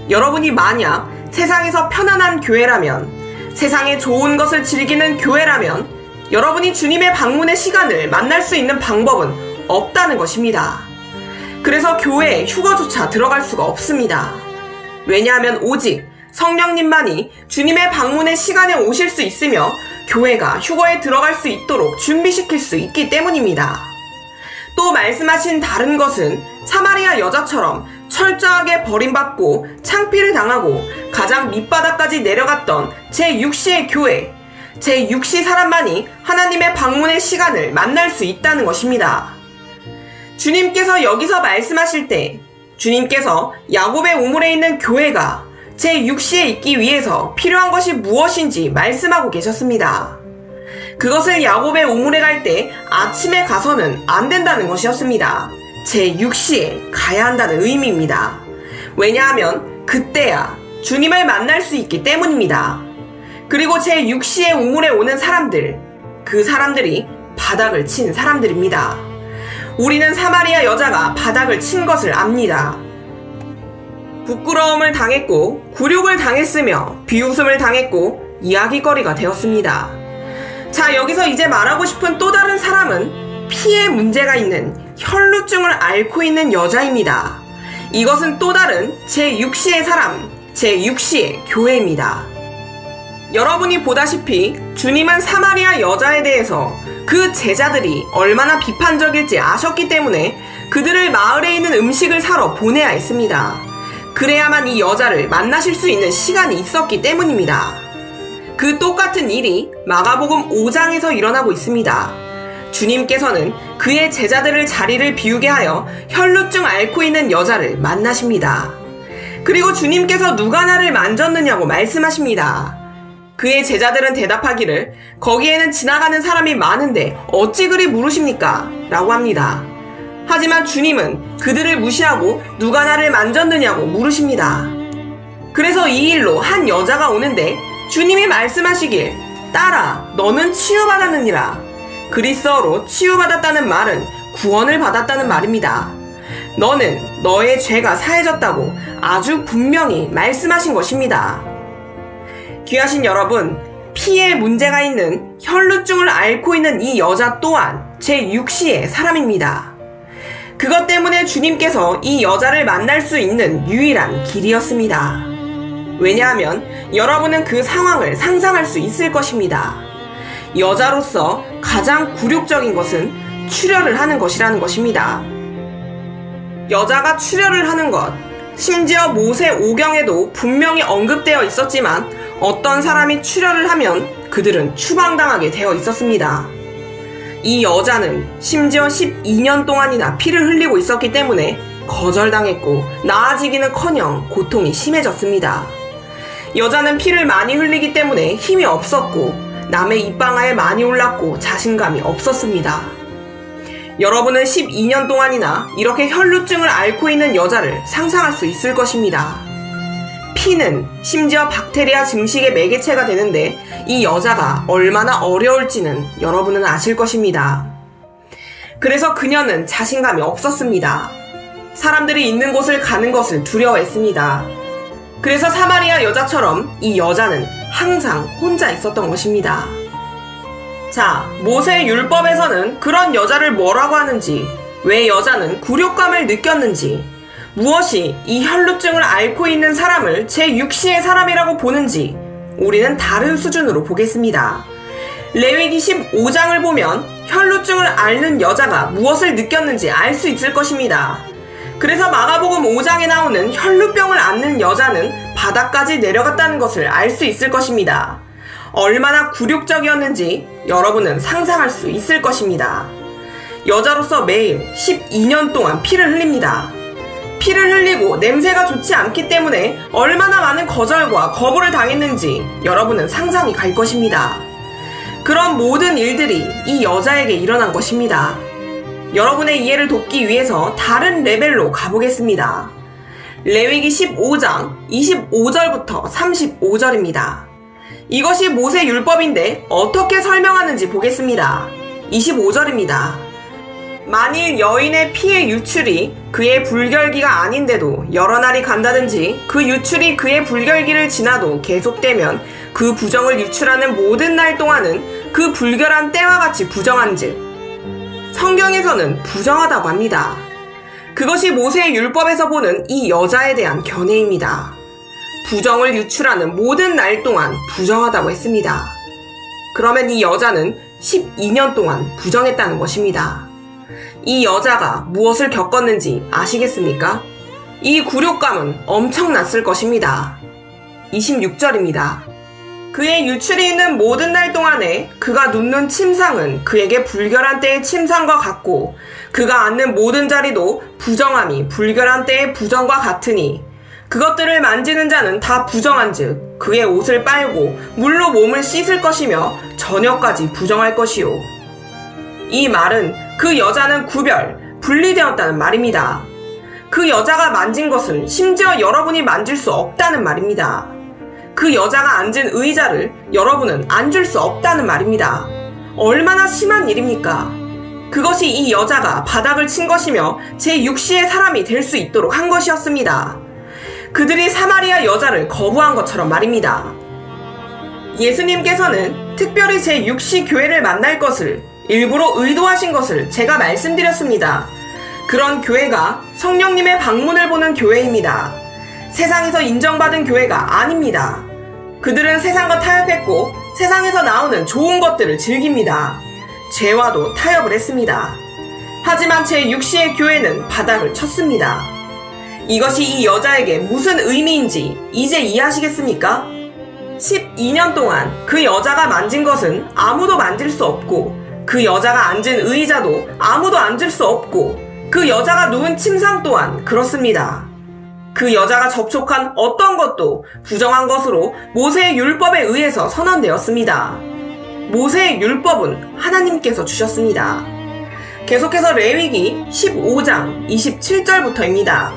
여러분이 만약 세상에서 편안한 교회라면, 세상의 좋은 것을 즐기는 교회라면 여러분이 주님의 방문의 시간을 만날 수 있는 방법은 없다는 것입니다. 그래서 교회에 휴거조차 들어갈 수가 없습니다. 왜냐하면 오직 성령님만이 주님의 방문의 시간에 오실 수 있으며 교회가 휴거에 들어갈 수 있도록 준비시킬 수 있기 때문입니다. 또 말씀하신 다른 것은 사마리아 여자처럼 철저하게 버림받고 창피를 당하고 가장 밑바닥까지 내려갔던 제6시의 교회, 제6시 사람만이 하나님의 방문의 시간을 만날 수 있다는 것입니다. 주님께서 여기서 말씀하실 때 주님께서 야곱의 우물에 있는 교회가 제6시에 있기 위해서 필요한 것이 무엇인지 말씀하고 계셨습니다. 그것을 야곱의 우물에 갈 때 아침에 가서는 안 된다는 것이었습니다. 제6시에 가야 한다는 의미입니다. 왜냐하면 그때야 주님을 만날 수 있기 때문입니다. 그리고 제6시의 우물에 오는 사람들, 그 사람들이 바닥을 친 사람들입니다. 우리는 사마리아 여자가 바닥을 친 것을 압니다. 부끄러움을 당했고 굴욕을 당했으며 비웃음을 당했고 이야기거리가 되었습니다. 자, 여기서 이제 말하고 싶은 또 다른 사람은 피에 문제가 있는 혈루증을 앓고 있는 여자입니다. 이것은 또 다른 제6시의 사람, 제6시의 교회입니다. 여러분이 보다시피 주님은 사마리아 여자에 대해서 그 제자들이 얼마나 비판적일지 아셨기 때문에 그들을 마을에 있는 음식을 사러 보내야 했습니다. 그래야만 이 여자를 만나실 수 있는 시간이 있었기 때문입니다. 그 똑같은 일이 마가복음 5장에서 일어나고 있습니다. 주님께서는 그의 제자들을 자리를 비우게 하여 혈루증 앓고 있는 여자를 만나십니다. 그리고 주님께서 누가 나를 만졌느냐고 말씀하십니다. 그의 제자들은 대답하기를 거기에는 지나가는 사람이 많은데 어찌 그리 물으십니까? 라고 합니다. 하지만 주님은 그들을 무시하고 누가 나를 만졌느냐고 물으십니다. 그래서 이 일로 한 여자가 오는데 주님이 말씀하시길 딸아 너는 치유받았느니라. 그리스어로 치유받았다는 말은 구원을 받았다는 말입니다. 너는 너의 죄가 사해졌다고 아주 분명히 말씀하신 것입니다. 귀하신 여러분, 피에 문제가 있는 혈루증을 앓고 있는 이 여자 또한 제6시의 사람입니다. 그것 때문에 주님께서 이 여자를 만날 수 있는 유일한 길이었습니다. 왜냐하면 여러분은 그 상황을 상상할 수 있을 것입니다. 여자로서 가장 굴욕적인 것은 출혈을 하는 것이라는 것입니다. 여자가 출혈을 하는 것, 심지어 모세 오경에도 분명히 언급되어 있었지만 어떤 사람이 출혈을 하면 그들은 추방당하게 되어 있었습니다. 이 여자는 심지어 12년 동안이나 피를 흘리고 있었기 때문에 거절당했고 나아지기는커녕 고통이 심해졌습니다. 여자는 피를 많이 흘리기 때문에 힘이 없었고 남의 입방아에 많이 올랐고 자신감이 없었습니다. 여러분은 12년 동안이나 이렇게 혈루증을 앓고 있는 여자를 상상할 수 있을 것입니다. 피는 심지어 박테리아 증식의 매개체가 되는데 이 여자가 얼마나 어려울지는 여러분은 아실 것입니다. 그래서 그녀는 자신감이 없었습니다. 사람들이 있는 곳을 가는 것을 두려워했습니다. 그래서 사마리아 여자처럼 이 여자는 항상 혼자 있었던 것입니다. 자, 모세 율법에서는 그런 여자를 뭐라고 하는지, 왜 여자는 굴욕감을 느꼈는지, 무엇이 이 혈루증을 앓고 있는 사람을 제6시의 사람이라고 보는지 우리는 다른 수준으로 보겠습니다. 레위기 15장을 보면 혈루증을 앓는 여자가 무엇을 느꼈는지 알 수 있을 것입니다. 그래서 마가복음 5장에 나오는 혈루병을 앓는 여자는 바닥까지 내려갔다는 것을 알 수 있을 것입니다. 얼마나 굴욕적이었는지 여러분은 상상할 수 있을 것입니다. 여자로서 매일 12년 동안 피를 흘립니다. 피를 흘리고 냄새가 좋지 않기 때문에 얼마나 많은 거절과 거부를 당했는지 여러분은 상상이 갈 것입니다. 그런 모든 일들이 이 여자에게 일어난 것입니다. 여러분의 이해를 돕기 위해서 다른 레벨로 가보겠습니다. 레위기 15장 25절부터 35절입니다. 이것이 모세 율법인데 어떻게 설명하는지 보겠습니다. 25절입니다. 만일 여인의 피의 유출이 그의 불결기가 아닌데도 여러 날이 간다든지 그 유출이 그의 불결기를 지나도 계속되면 그 부정을 유출하는 모든 날 동안은 그 불결한 때와 같이 부정한즉 성경에서는 부정하다고 합니다. 그것이 모세의 율법에서 보는 이 여자에 대한 견해입니다. 부정을 유출하는 모든 날 동안 부정하다고 했습니다. 그러면 이 여자는 12년 동안 부정했다는 것입니다. 이 여자가 무엇을 겪었는지 아시겠습니까? 이 굴욕감은 엄청났을 것입니다. 26절입니다. 그의 유출이 있는 모든 날 동안에 그가 눕는 침상은 그에게 불결한 때의 침상과 같고 그가 앉는 모든 자리도 부정함이 불결한 때의 부정과 같으니 그것들을 만지는 자는 다 부정한즉 그의 옷을 빨고 물로 몸을 씻을 것이며 저녁까지 부정할 것이요. 이 말은 그 여자는 분리되었다는 말입니다. 그 여자가 만진 것은 심지어 여러분이 만질 수 없다는 말입니다. 그 여자가 앉은 의자를 여러분은 앉을 수 없다는 말입니다. 얼마나 심한 일입니까? 그것이 이 여자가 바닥을 친 것이며 제6시의 사람이 될 수 있도록 한 것이었습니다. 그들이 사마리아 여자를 거부한 것처럼 말입니다. 예수님께서는 특별히 제6시 교회를 만날 것을 일부러 의도하신 것을 제가 말씀드렸습니다. 그런 교회가 성령님의 방문을 보는 교회입니다. 세상에서 인정받은 교회가 아닙니다. 그들은 세상과 타협했고 세상에서 나오는 좋은 것들을 즐깁니다. 죄와도 타협을 했습니다. 하지만 제6시의 교회는 바닥을 쳤습니다. 이것이 이 여자에게 무슨 의미인지 이제 이해하시겠습니까? 12년 동안 그 여자가 만진 것은 아무도 만질 수 없고 그 여자가 앉은 의자도 아무도 앉을 수 없고 그 여자가 누운 침상 또한 그렇습니다. 그 여자가 접촉한 어떤 것도 부정한 것으로 모세의 율법에 의해서 선언되었습니다. 모세의 율법은 하나님께서 주셨습니다. 계속해서 레위기 15장 27절부터입니다.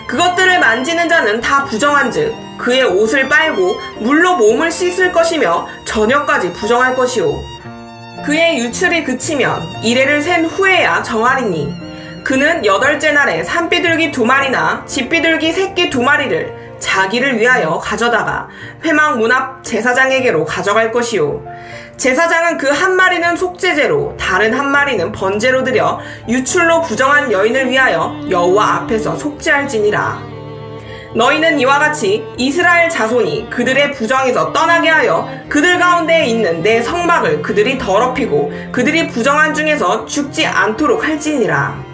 그것들을 만지는 자는 다 부정한즉 그의 옷을 빨고 물로 몸을 씻을 것이며 저녁까지 부정할 것이요 그의 유출이 그치면 이레를 센 후에야 정하리니 그는 8째 날에 산비둘기 2마리나 집비둘기 새끼 2마리를 자기를 위하여 가져다가 회막 문 앞 제사장에게로 가져갈 것이요 제사장은 그 한 마리는 속죄제로 다른 한 마리는 번제로 드려 유출로 부정한 여인을 위하여 여호와 앞에서 속죄할지니라. 너희는 이와 같이 이스라엘 자손이 그들의 부정에서 떠나게 하여 그들 가운데에 있는 내 성막을 그들이 더럽히고 그들이 부정한 중에서 죽지 않도록 할지니라.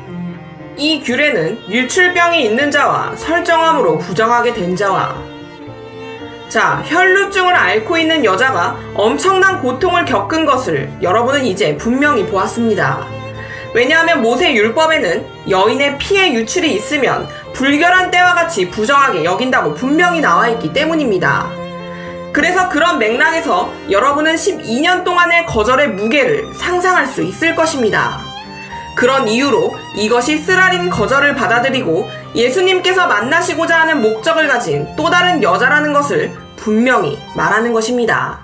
이 규례는 유출병이 있는 자와 설정함으로 부정하게 된 자와 혈루증을 앓고 있는 여자가 엄청난 고통을 겪은 것을 여러분은 이제 분명히 보았습니다. 왜냐하면 모세 율법에는 여인의 피에 유출이 있으면 불결한 때와 같이 부정하게 여긴다고 분명히 나와있기 때문입니다. 그래서 그런 맥락에서 여러분은 12년 동안의 거절의 무게를 상상할 수 있을 것입니다. 그런 이유로 이것이 쓰라린 거절을 받아들이고 예수님께서 만나시고자 하는 목적을 가진 또 다른 여자라는 것을 분명히 말하는 것입니다.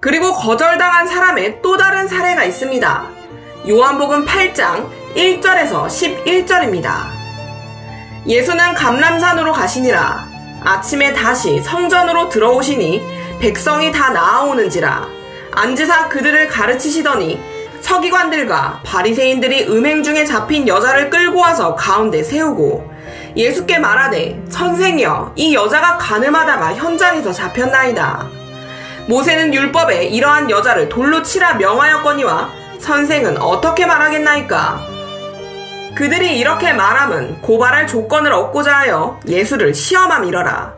그리고 거절당한 사람의 또 다른 사례가 있습니다. 요한복음 8장 1절에서 11절입니다. 예수는 감람산으로 가시니라. 아침에 다시 성전으로 들어오시니 백성이 다 나아오는지라. 앉으사 그들을 가르치시더니 서기관들과 바리새인들이 음행 중에 잡힌 여자를 끌고 와서 가운데 세우고 예수께 말하되 선생이여 이 여자가 간음하다가 현장에서 잡혔나이다. 모세는 율법에 이러한 여자를 돌로 치라 명하였거니와 선생은 어떻게 말하겠나이까? 그들이 이렇게 말함은 고발할 조건을 얻고자 하여 예수를 시험함이러라.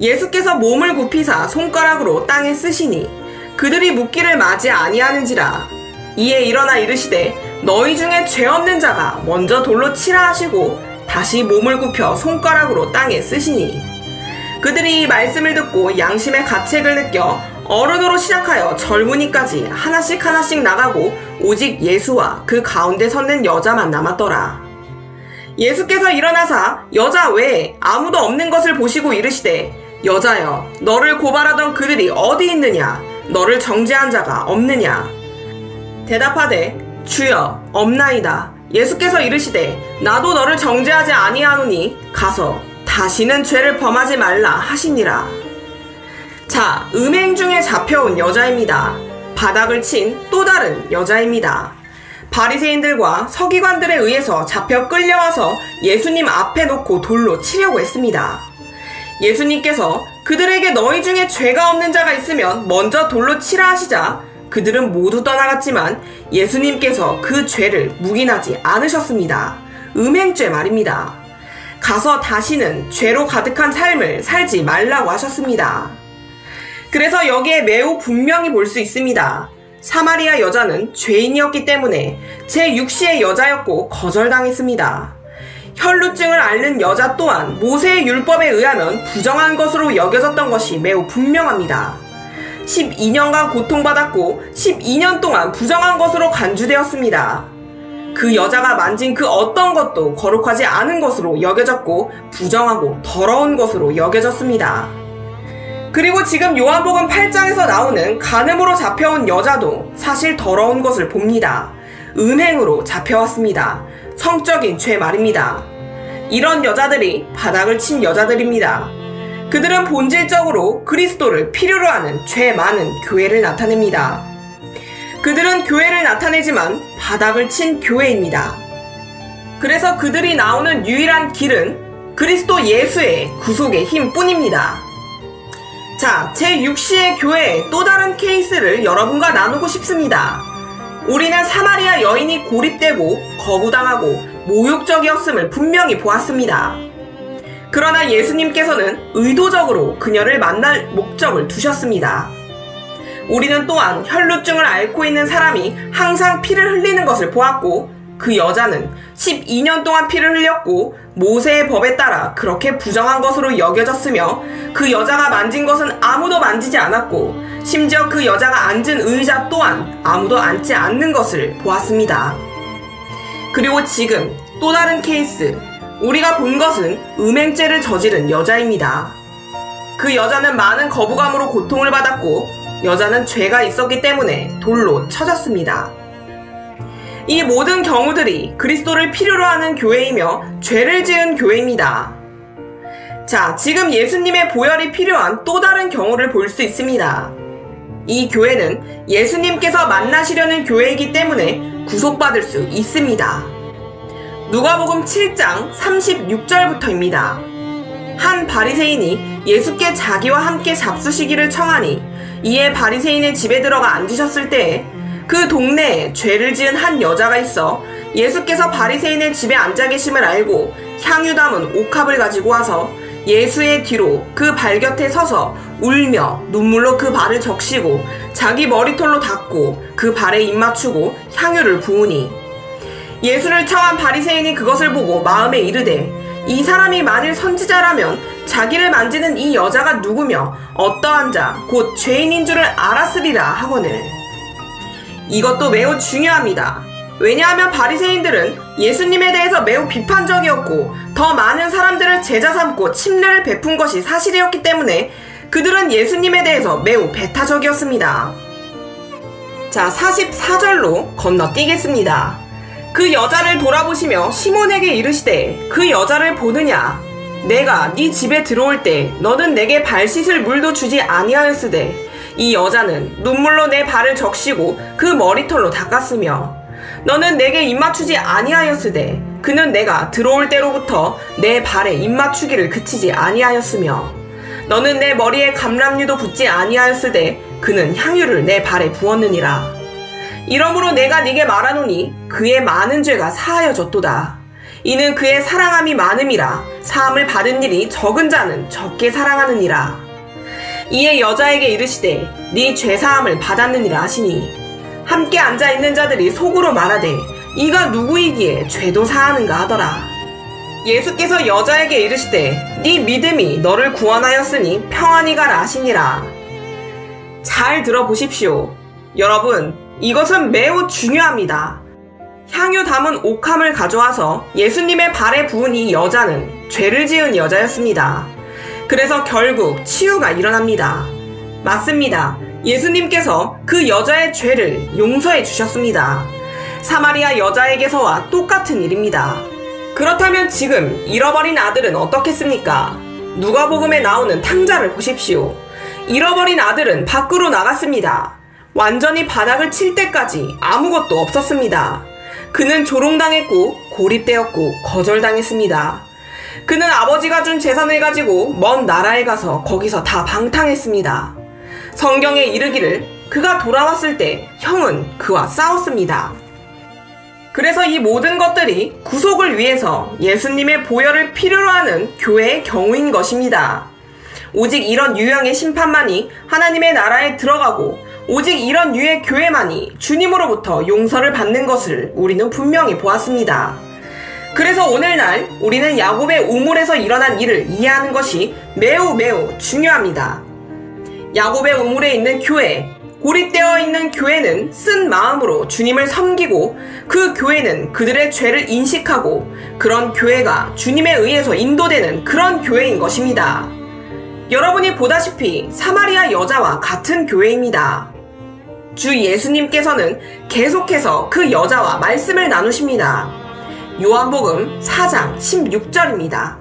예수께서 몸을 굽히사 손가락으로 땅에 쓰시니 그들이 묻기를 마지 아니하는지라. 이에 일어나 이르시되 너희 중에 죄 없는 자가 먼저 돌로 치라 하시고 다시 몸을 굽혀 손가락으로 땅에 쓰시니 그들이 이 말씀을 듣고 양심의 가책을 느껴 어른으로 시작하여 젊은이까지 하나씩 나가고 오직 예수와 그 가운데 섰는 여자만 남았더라. 예수께서 일어나사 여자 외에 아무도 없는 것을 보시고 이르시되 여자여 너를 고발하던 그들이 어디 있느냐? 너를 정죄한 자가 없느냐? 대답하되 주여 없나이다. 예수께서 이르시되 나도 너를 정죄하지 아니하노니 가서 다시는 죄를 범하지 말라 하시니라. 음행 중에 잡혀온 여자입니다. 바닥을 친 또 다른 여자입니다. 바리새인들과 서기관들에 의해서 잡혀 끌려와서 예수님 앞에 놓고 돌로 치려고 했습니다. 예수님께서 그들에게 너희 중에 죄가 없는 자가 있으면 먼저 돌로 치라 하시자 그들은 모두 떠나갔지만 예수님께서 그 죄를 묵인하지 않으셨습니다. 음행죄 말입니다. 가서 다시는 죄로 가득한 삶을 살지 말라고 하셨습니다. 그래서 여기에 매우 분명히 볼 수 있습니다. 사마리아 여자는 죄인이었기 때문에 제6시의 여자였고 거절당했습니다. 혈루증을 앓는 여자 또한 모세의 율법에 의하면 부정한 것으로 여겨졌던 것이 매우 분명합니다. 12년간 고통받았고 12년 동안 부정한 것으로 간주되었습니다. 그 여자가 만진 그 어떤 것도 거룩하지 않은 것으로 여겨졌고 부정하고 더러운 것으로 여겨졌습니다. 그리고 지금 요한복음 8장에서 나오는 간음으로 잡혀온 여자도 사실 더러운 것을 봅니다. 음행으로 잡혀왔습니다. 성적인 죄 말입니다. 이런 여자들이 바닥을 친 여자들입니다. 그들은 본질적으로 그리스도를 필요로 하는 죄 많은 교회를 나타냅니다. 그들은 교회를 나타내지만 바닥을 친 교회입니다. 그래서 그들이 나오는 유일한 길은 그리스도 예수의 구속의 힘뿐입니다. 자, 제6시의 교회의 또 다른 케이스를 여러분과 나누고 싶습니다. 우리는 사마리아 여인이 고립되고 거부당하고 모욕적이었음을 분명히 보았습니다. 그러나 예수님께서는 의도적으로 그녀를 만날 목적을 두셨습니다. 우리는 또한 혈루증을 앓고 있는 사람이 항상 피를 흘리는 것을 보았고 그 여자는 12년 동안 피를 흘렸고 모세의 법에 따라 그렇게 부정한 것으로 여겨졌으며 그 여자가 만진 것은 아무도 만지지 않았고 심지어 그 여자가 앉은 의자 또한 아무도 앉지 않는 것을 보았습니다. 그리고 지금 또 다른 케이스, 우리가 본 것은 음행죄를 저지른 여자입니다. 그 여자는 많은 거부감으로 고통을 받았고 여자는 죄가 있었기 때문에 돌로 쳐졌습니다. 이 모든 경우들이 그리스도를 필요로 하는 교회이며 죄를 지은 교회입니다. 자, 지금 예수님의 보혈이 필요한 또 다른 경우를 볼 수 있습니다. 이 교회는 예수님께서 만나시려는 교회이기 때문에 구속받을 수 있습니다. 누가복음 7장 36절부터입니다. 한 바리새인이 예수께 자기와 함께 잡수시기를 청하니 이에 바리새인의 집에 들어가 앉으셨을 때에 그 동네에 죄를 지은 한 여자가 있어 예수께서 바리새인의 집에 앉아 계심을 알고 향유 담은 옥합을 가지고 와서 예수의 뒤로 그 발 곁에 서서 울며 눈물로 그 발을 적시고 자기 머리털로 닦고 그 발에 입 맞추고 향유를 부으니 예수를 청한 바리새인이 그것을 보고 마음에 이르되 이 사람이 만일 선지자라면 자기를 만지는 이 여자가 누구며 어떠한 자 곧 죄인인 줄을 알았으리라 하거늘. 이것도 매우 중요합니다. 왜냐하면 바리새인들은 예수님에 대해서 매우 비판적이었고 더 많은 사람들을 제자 삼고 침례를 베푼 것이 사실이었기 때문에 그들은 예수님에 대해서 매우 배타적이었습니다. 자, 44절로 건너뛰겠습니다. 그 여자를 돌아보시며 시몬에게 이르시되 그 여자를 보느냐? 내가 네 집에 들어올 때 너는 내게 발 씻을 물도 주지 아니하였으되 이 여자는 눈물로 내 발을 적시고 그 머리털로 닦았으며 너는 내게 입맞추지 아니하였으되 그는 내가 들어올 때로부터 내 발에 입맞추기를 그치지 아니하였으며 너는 내 머리에 감람류도 붓지 아니하였으되 그는 향유를 내 발에 부었느니라. 이러므로 내가 네게 말하노니 그의 많은 죄가 사하여졌도다. 이는 그의 사랑함이 많음이라. 사함을 받은 일이 적은 자는 적게 사랑하느니라. 이에 여자에게 이르시되 네 죄사함을 받았느니라 하시니 함께 앉아있는 자들이 속으로 말하되 이가 누구이기에 죄도 사하는가 하더라. 예수께서 여자에게 이르시되 네 믿음이 너를 구원하였으니 평안히 가라 하시니라. 잘 들어보십시오. 여러분, 이것은 매우 중요합니다. 향유 담은 옥함을 가져와서 예수님의 발에 부은 이 여자는 죄를 지은 여자였습니다. 그래서 결국 치유가 일어납니다. 맞습니다. 예수님께서 그 여자의 죄를 용서해 주셨습니다. 사마리아 여자에게서와 똑같은 일입니다. 그렇다면 지금 잃어버린 아들은 어떻겠습니까? 누가복음에 나오는 탕자를 보십시오. 잃어버린 아들은 밖으로 나갔습니다. 완전히 바닥을 칠 때까지 아무것도 없었습니다. 그는 조롱당했고 고립되었고 거절당했습니다. 그는 아버지가 준 재산을 가지고 먼 나라에 가서 거기서 다 방탕했습니다. 성경에 이르기를 그가 돌아왔을 때 형은 그와 싸웠습니다. 그래서 이 모든 것들이 구속을 위해서 예수님의 보혈을 필요로 하는 교회의 경우인 것입니다. 오직 이런 유형의 심판만이 하나님의 나라에 들어가고 오직 이런 유의 교회만이 주님으로부터 용서를 받는 것을 우리는 분명히 보았습니다. 그래서 오늘날 우리는 야곱의 우물에서 일어난 일을 이해하는 것이 매우 중요합니다. 야곱의 우물에 있는 교회, 고립되어 있는 교회는 쓴 마음으로 주님을 섬기고 그 교회는 그들의 죄를 인식하고 그런 교회가 주님에 의해서 인도되는 그런 교회인 것입니다. 여러분이 보다시피 사마리아 여자와 같은 교회입니다. 주 예수님께서는 계속해서 그 여자와 말씀을 나누십니다. 요한복음 4장 16절입니다.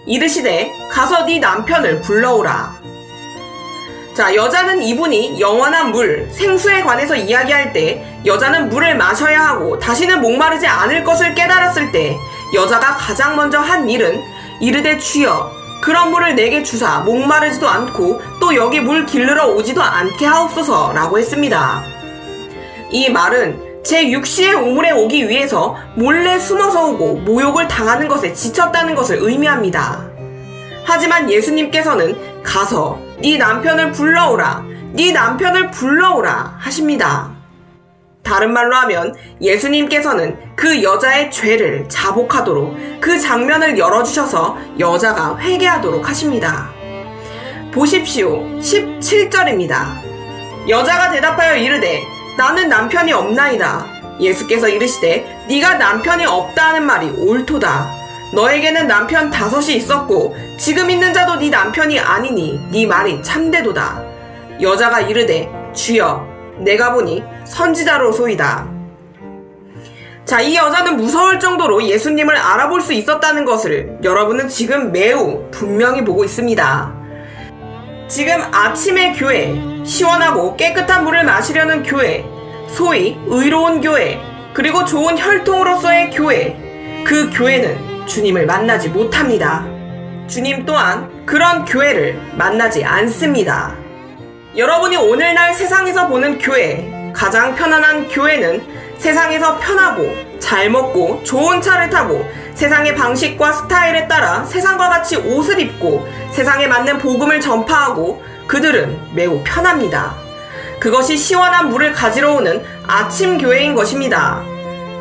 이르시되 가서 네 남편을 불러오라. 자, 여자는 이분이 영원한 물, 생수에 관해서 이야기할 때 여자는 물을 마셔야 하고 다시는 목마르지 않을 것을 깨달았을 때 여자가 가장 먼저 한 일은 이르되 주여 그런 물을 내게 주사 목마르지도 않고 또 여기 물 길르러 오지도 않게 하옵소서 라고 했습니다. 이 말은 제6시의 우물에 오기 위해서 몰래 숨어서 오고 모욕을 당하는 것에 지쳤다는 것을 의미합니다. 하지만 예수님께서는 가서 네 남편을 불러오라, 네 남편을 불러오라 하십니다. 다른 말로 하면 예수님께서는 그 여자의 죄를 자복하도록 그 장면을 열어주셔서 여자가 회개하도록 하십니다. 보십시오. 17절입니다. 여자가 대답하여 이르되 나는 남편이 없나이다. 예수께서 이르시되 네가 남편이 없다 하는 말이 옳도다. 너에게는 남편 5이 있었고 지금 있는 자도 네 남편이 아니니 네 말이 참되도다. 여자가 이르되 주여 내가 보니 선지자로소이다. 자, 이 여자는 무서울 정도로 예수님을 알아볼 수 있었다는 것을 여러분은 지금 매우 분명히 보고 있습니다. 지금 아침의 교회, 시원하고 깨끗한 물을 마시려는 교회, 소위 의로운 교회, 그리고 좋은 혈통으로서의 교회, 그 교회는 주님을 만나지 못합니다. 주님 또한 그런 교회를 만나지 않습니다. 여러분이 오늘날 세상에서 보는 교회, 가장 편안한 교회는 세상에서 편하고 잘 먹고 좋은 차를 타고 세상의 방식과 스타일에 따라 세상과 같이 옷을 입고 세상에 맞는 복음을 전파하고 그들은 매우 편합니다. 그것이 시원한 물을 가지러 오는 아침 교회인 것입니다.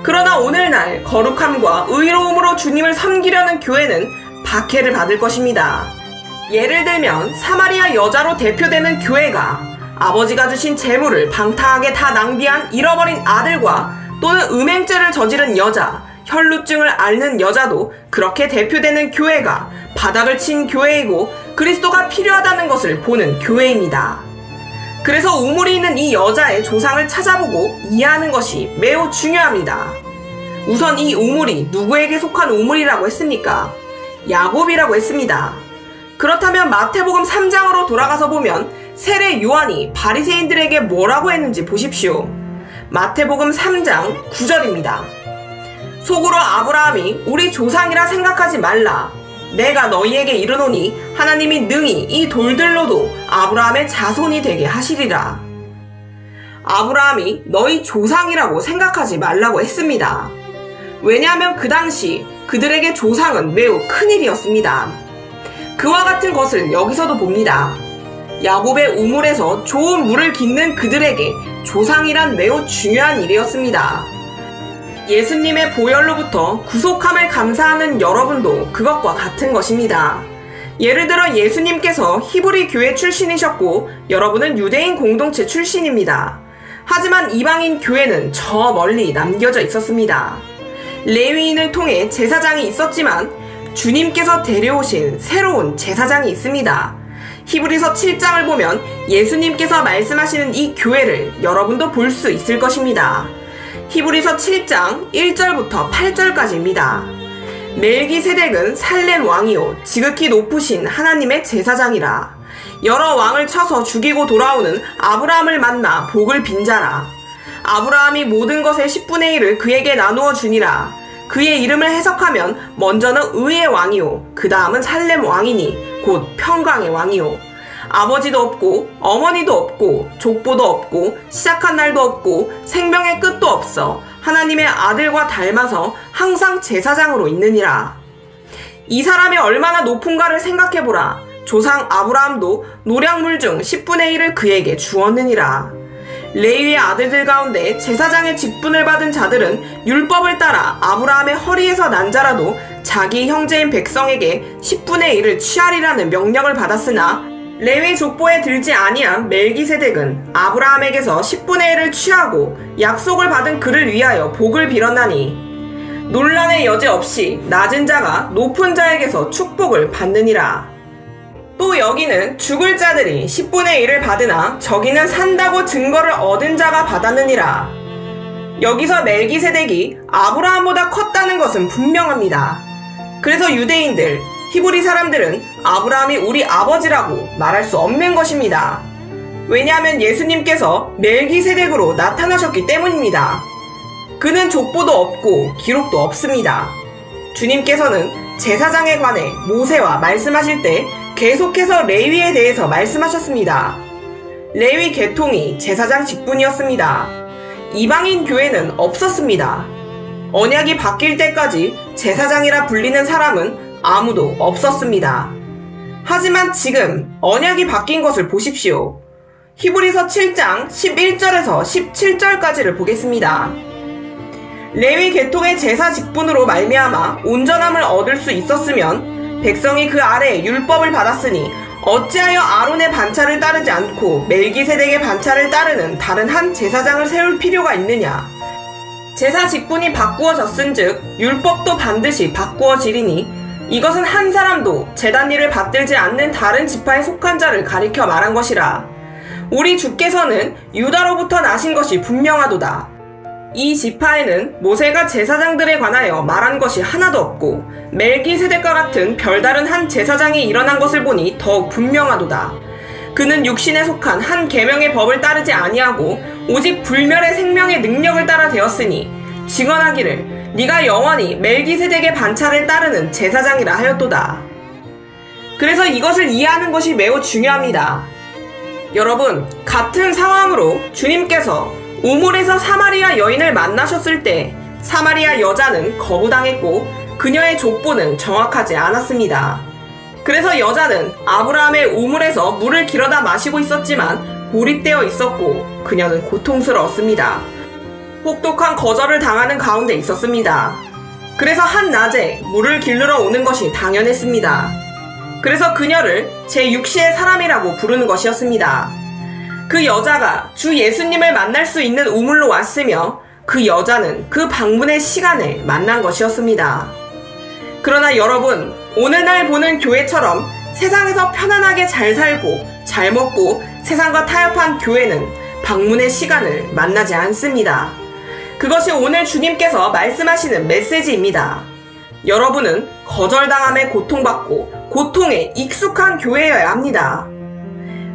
그러나 오늘날 거룩함과 의로움으로 주님을 섬기려는 교회는 박해를 받을 것입니다. 예를 들면 사마리아 여자로 대표되는 교회가 아버지가 주신 재물을 방탕하게 다 낭비한 잃어버린 아들과 또는 음행죄를 저지른 여자, 혈루증을 앓는 여자도 그렇게 대표되는 교회가 바닥을 친 교회이고 그리스도가 필요하다는 것을 보는 교회입니다. 그래서 우물이 있는 이 여자의 조상을 찾아보고 이해하는 것이 매우 중요합니다. 우선 이 우물이 누구에게 속한 우물이라고 했습니까? 야곱이라고 했습니다. 그렇다면 마태복음 3장으로 돌아가서 보면 세례 요한이 바리새인들에게 뭐라고 했는지 보십시오. 마태복음 3장 9절입니다. 속으로 아브라함이 우리 조상이라 생각하지 말라. 내가 너희에게 이르노니 하나님이 능히 이 돌들로도 아브라함의 자손이 되게 하시리라. 아브라함이 너희 조상이라고 생각하지 말라고 했습니다. 왜냐하면 그 당시 그들에게 조상은 매우 큰일이었습니다. 그와 같은 것을 여기서도 봅니다. 야곱의 우물에서 좋은 물을 깃는 그들에게 조상이란 매우 중요한 일이었습니다. 예수님의 보혈로부터 구속함을 감사하는 여러분도 그것과 같은 것입니다. 예를 들어 예수님께서 히브리 교회 출신이셨고 여러분은 유대인 공동체 출신입니다. 하지만 이방인 교회는 저 멀리 남겨져 있었습니다. 레위인을 통해 제사장이 있었지만 주님께서 데려오신 새로운 제사장이 있습니다. 히브리서 7장을 보면 예수님께서 말씀하시는 이 교회를 여러분도 볼 수 있을 것입니다. 히브리서 7장 1절부터 8절까지입니다. 멜기세덱은 살렘 왕이요 지극히 높으신 하나님의 제사장이라. 여러 왕을 쳐서 죽이고 돌아오는 아브라함을 만나 복을 빈자라. 아브라함이 모든 것의 10분의 1을 그에게 나누어 주니라. 그의 이름을 해석하면 먼저는 의의 왕이요 그 다음은 살렘 왕이니 곧 평강의 왕이요 아버지도 없고 어머니도 없고 족보도 없고 시작한 날도 없고 생명의 끝도 없어 하나님의 아들과 닮아서 항상 제사장으로 있느니라. 이 사람이 얼마나 높은가를 생각해보라. 조상 아브라함도 노량물 중 10분의 1을 그에게 주었느니라. 레위의 아들들 가운데 제사장의 직분을 받은 자들은 율법을 따라 아브라함의 허리에서 난 자라도 자기 형제인 백성에게 10분의 1을 취하리라는 명령을 받았으나 레위 족보에 들지 아니한 멜기세덱은 아브라함에게서 10분의 1을 취하고 약속을 받은 그를 위하여 복을 빌었나니 논란의 여지 없이 낮은 자가 높은 자에게서 축복을 받느니라. 또 여기는 죽을 자들이 10분의 1을 받으나 저기는 산다고 증거를 얻은 자가 받았느니라. 여기서 멜기세덱이 아브라함보다 컸다는 것은 분명합니다. 그래서 유대인들, 히브리 사람들은 아브라함이 우리 아버지라고 말할 수 없는 것입니다. 왜냐하면 예수님께서 멜기세덱으로 나타나셨기 때문입니다. 그는 족보도 없고 기록도 없습니다. 주님께서는 제사장에 관해 모세와 말씀하실 때 계속해서 레위에 대해서 말씀하셨습니다. 레위 계통이 제사장 직분이었습니다. 이방인 교회는 없었습니다. 언약이 바뀔 때까지 제사장이라 불리는 사람은 아무도 없었습니다. 하지만 지금 언약이 바뀐 것을 보십시오. 히브리서 7장 11절에서 17절까지를 보겠습니다. 레위 계통의 제사 직분으로 말미암아 온전함을 얻을 수 있었으면 백성이 그 아래에 율법을 받았으니 어찌하여 아론의 반차를 따르지 않고 멜기세덱의 반차를 따르는 다른 한 제사장을 세울 필요가 있느냐. 제사 직분이 바꾸어졌은즉 율법도 반드시 바꾸어지리니 이것은 한 사람도 제단 일을 받들지 않는 다른 지파에 속한 자를 가리켜 말한 것이라. 우리 주께서는 유다로부터 나신 것이 분명하도다. 이 지파에는 모세가 제사장들에 관하여 말한 것이 하나도 없고 멜기세덱과 같은 별다른 한 제사장이 일어난 것을 보니 더욱 분명하도다. 그는 육신에 속한 한 계명의 법을 따르지 아니하고 오직 불멸의 생명의 능력을 따라 되었으니 증언하기를 네가 영원히 멜기세덱의 반차를 따르는 제사장이라 하였도다. 그래서 이것을 이해하는 것이 매우 중요합니다. 여러분, 같은 상황으로 주님께서 우물에서 사마리아 여인을 만나셨을 때 사마리아 여자는 거부당했고 그녀의 족보는 정확하지 않았습니다. 그래서 여자는 아브라함의 우물에서 물을 길어다 마시고 있었지만 고립되어 있었고 그녀는 고통스러웠습니다. 혹독한 거절을 당하는 가운데 있었습니다. 그래서 한낮에 물을 길르러 오는 것이 당연했습니다. 그래서 그녀를 제6시의 사람이라고 부르는 것이었습니다. 그 여자가 주 예수님을 만날 수 있는 우물로 왔으며 그 여자는 그 방문의 시간에 만난 것이었습니다. 그러나 여러분, 오늘날 보는 교회처럼 세상에서 편안하게 잘 살고 잘 먹고 세상과 타협한 교회는 방문의 시간을 만나지 않습니다. 그것이 오늘 주님께서 말씀하시는 메시지입니다. 여러분은 거절당함에 고통받고 고통에 익숙한 교회여야 합니다.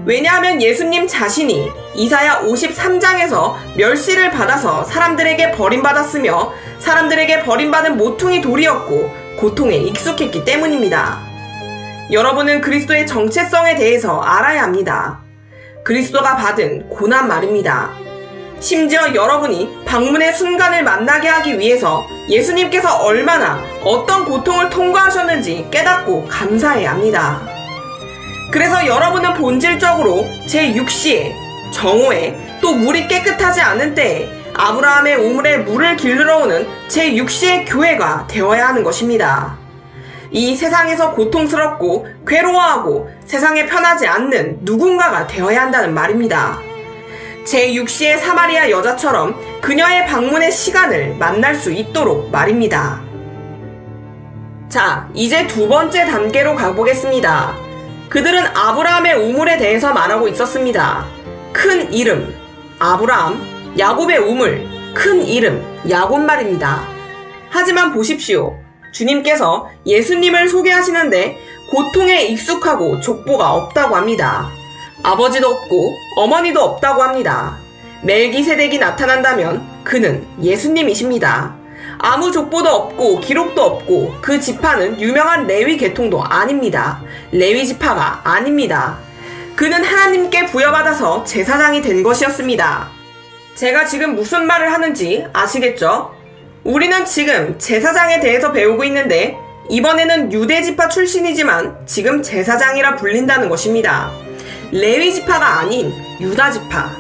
왜냐하면 예수님 자신이 이사야 53장에서 멸시를 받아서 사람들에게 버림받았으며 사람들에게 버림받은 모퉁이 돌이었고 고통에 익숙했기 때문입니다. 여러분은 그리스도의 정체성에 대해서 알아야 합니다. 그리스도가 받은 고난 말입니다. 심지어 여러분이 방문의 순간을 만나게 하기 위해서 예수님께서 얼마나 어떤 고통을 통과하셨는지 깨닫고 감사해야 합니다. 그래서 여러분은 본질적으로 제6시에, 정오에, 또 물이 깨끗하지 않은 때에 아브라함의 우물에 물을 길르러 오는 제6시의 교회가 되어야 하는 것입니다. 이 세상에서 고통스럽고 괴로워하고 세상에 편하지 않는 누군가가 되어야 한다는 말입니다. 제6시의 사마리아 여자처럼 그녀의 방문의 시간을 만날 수 있도록 말입니다. 자, 이제 두 번째 단계로 가보겠습니다. 그들은 아브라함의 우물에 대해서 말하고 있었습니다. 큰 이름, 아브라함, 야곱의 우물, 큰 이름, 야곱 말입니다. 하지만 보십시오. 주님께서 예수님을 소개하시는데 고통에 익숙하고 족보가 없다고 합니다. 아버지도 없고 어머니도 없다고 합니다. 멜기세덱이 나타난다면 그는 예수님이십니다. 아무 족보도 없고 기록도 없고 그 지파는 유명한 레위 계통도 아닙니다. 레위 지파가 아닙니다. 그는 하나님께 부여받아서 제사장이 된 것이었습니다. 제가 지금 무슨 말을 하는지 아시겠죠? 우리는 지금 제사장에 대해서 배우고 있는데 이번에는 유대 지파 출신이지만 지금 제사장이라 불린다는 것입니다. 레위 지파가 아닌 유다 지파.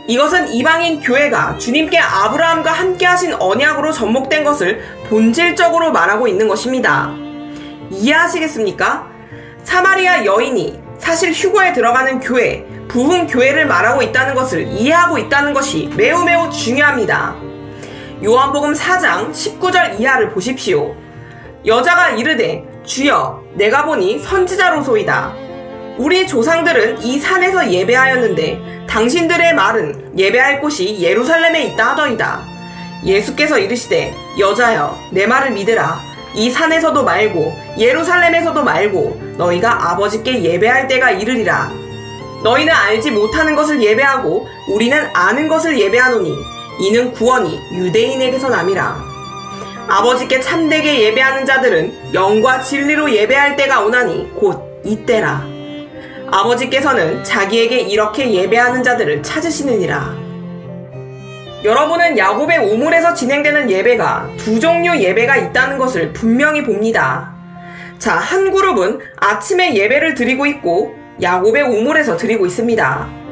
이것은 이방인 교회가 주님께 아브라함과 함께 하신 언약으로 접목된 것을 본질적으로 말하고 있는 것입니다. 이해하시겠습니까? 사마리아 여인이 사실 휴거에 들어가는 교회, 부흥교회를 말하고 있다는 것을 이해하고 있다는 것이 매우 중요합니다. 요한복음 4장 19절 이하를 보십시오. 여자가 이르되 주여 내가 보니 선지자로소이다. 우리 조상들은 이 산에서 예배하였는데 당신들의 말은 예배할 곳이 예루살렘에 있다 하더이다. 예수께서 이르시되 여자여 내 말을 믿으라. 이 산에서도 말고 예루살렘에서도 말고 너희가 아버지께 예배할 때가 이르리라. 너희는 알지 못하는 것을 예배하고 우리는 아는 것을 예배하노니 이는 구원이 유대인에게서 남이라. 아버지께 참되게 예배하는 자들은 영과 진리로 예배할 때가 오나니 곧 이때라. 아버지께서는 자기에게 이렇게 예배하는 자들을 찾으시느니라. 여러분은 야곱의 우물에서 진행되는 예배가 두 종류 예배가 있다는 것을 분명히 봅니다. 자, 한 그룹은 아침에 예배를 드리고 있고 야곱의 우물에서 드리고 있습니다.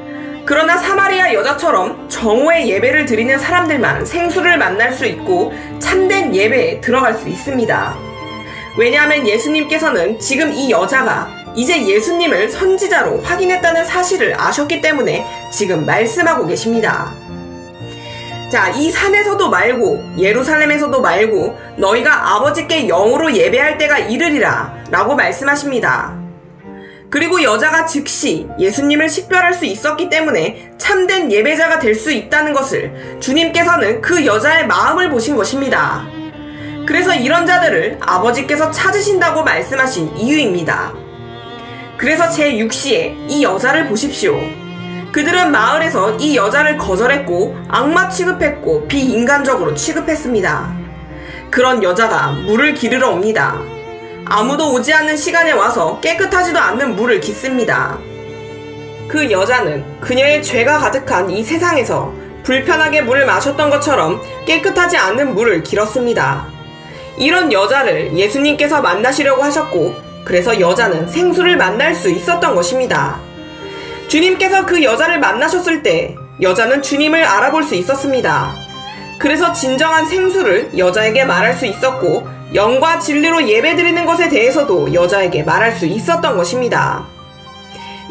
그러나 사마리아 여자처럼 정오에 예배를 드리는 사람들만 생수를 만날 수 있고 참된 예배에 들어갈 수 있습니다. 왜냐하면 예수님께서는 지금 이 여자가 이제 예수님을 선지자로 확인했다는 사실을 아셨기 때문에 지금 말씀하고 계십니다. 자, 이 산에서도 말고 예루살렘에서도 말고 너희가 아버지께 영으로 예배할 때가 이르리라 라고 말씀하십니다. 그리고 여자가 즉시 예수님을 식별할 수 있었기 때문에 참된 예배자가 될 수 있다는 것을 주님께서는 그 여자의 마음을 보신 것입니다. 그래서 이런 자들을 아버지께서 찾으신다고 말씀하신 이유입니다. 그래서 제6시에 이 여자를 보십시오. 그들은 마을에서 이 여자를 거절했고 악마 취급했고 비인간적으로 취급했습니다. 그런 여자가 물을 기르러 옵니다. 아무도 오지 않는 시간에 와서 깨끗하지도 않는 물을 깃습니다. 그 여자는 그녀의 죄가 가득한 이 세상에서 불편하게 물을 마셨던 것처럼 깨끗하지 않은 물을 길었습니다. 이런 여자를 예수님께서 만나시려고 하셨고 그래서 여자는 생수를 만날 수 있었던 것입니다. 주님께서 그 여자를 만나셨을 때 여자는 주님을 알아볼 수 있었습니다. 그래서 진정한 생수를 여자에게 말할 수 있었고 영과 진리로 예배드리는 것에 대해서도 여자에게 말할 수 있었던 것입니다.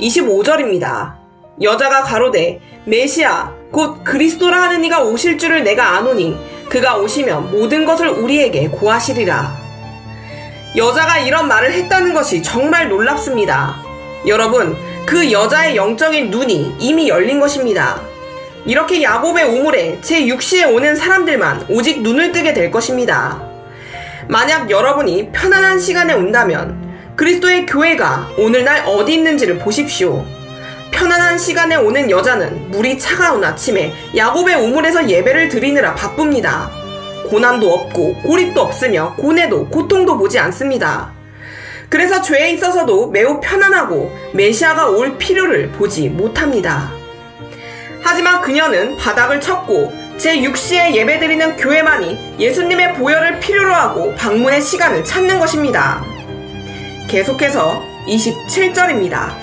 25절입니다. 여자가 가로되 메시아 곧 그리스도라 하는 이가 오실 줄을 내가 아노니 그가 오시면 모든 것을 우리에게 고하시리라. 여자가 이런 말을 했다는 것이 정말 놀랍습니다. 여러분, 그 여자의 영적인 눈이 이미 열린 것입니다. 이렇게 야곱의 우물에 제6시에 오는 사람들만 오직 눈을 뜨게 될 것입니다. 만약 여러분이 편안한 시간에 온다면 그리스도의 교회가 오늘날 어디 있는지를 보십시오. 편안한 시간에 오는 여자는 물이 차가운 아침에 야곱의 우물에서 예배를 드리느라 바쁩니다. 고난도 없고 고립도 없으며 고뇌도 고통도 보지 않습니다. 그래서 죄에 있어서도 매우 편안하고 메시아가 올 필요를 보지 못합니다. 하지만 그녀는 바닥을 쳤고 제6시에 예배드리는 교회만이 예수님의 보혈을 필요로 하고 방문의 시간을 찾는 것입니다. 계속해서 27절입니다.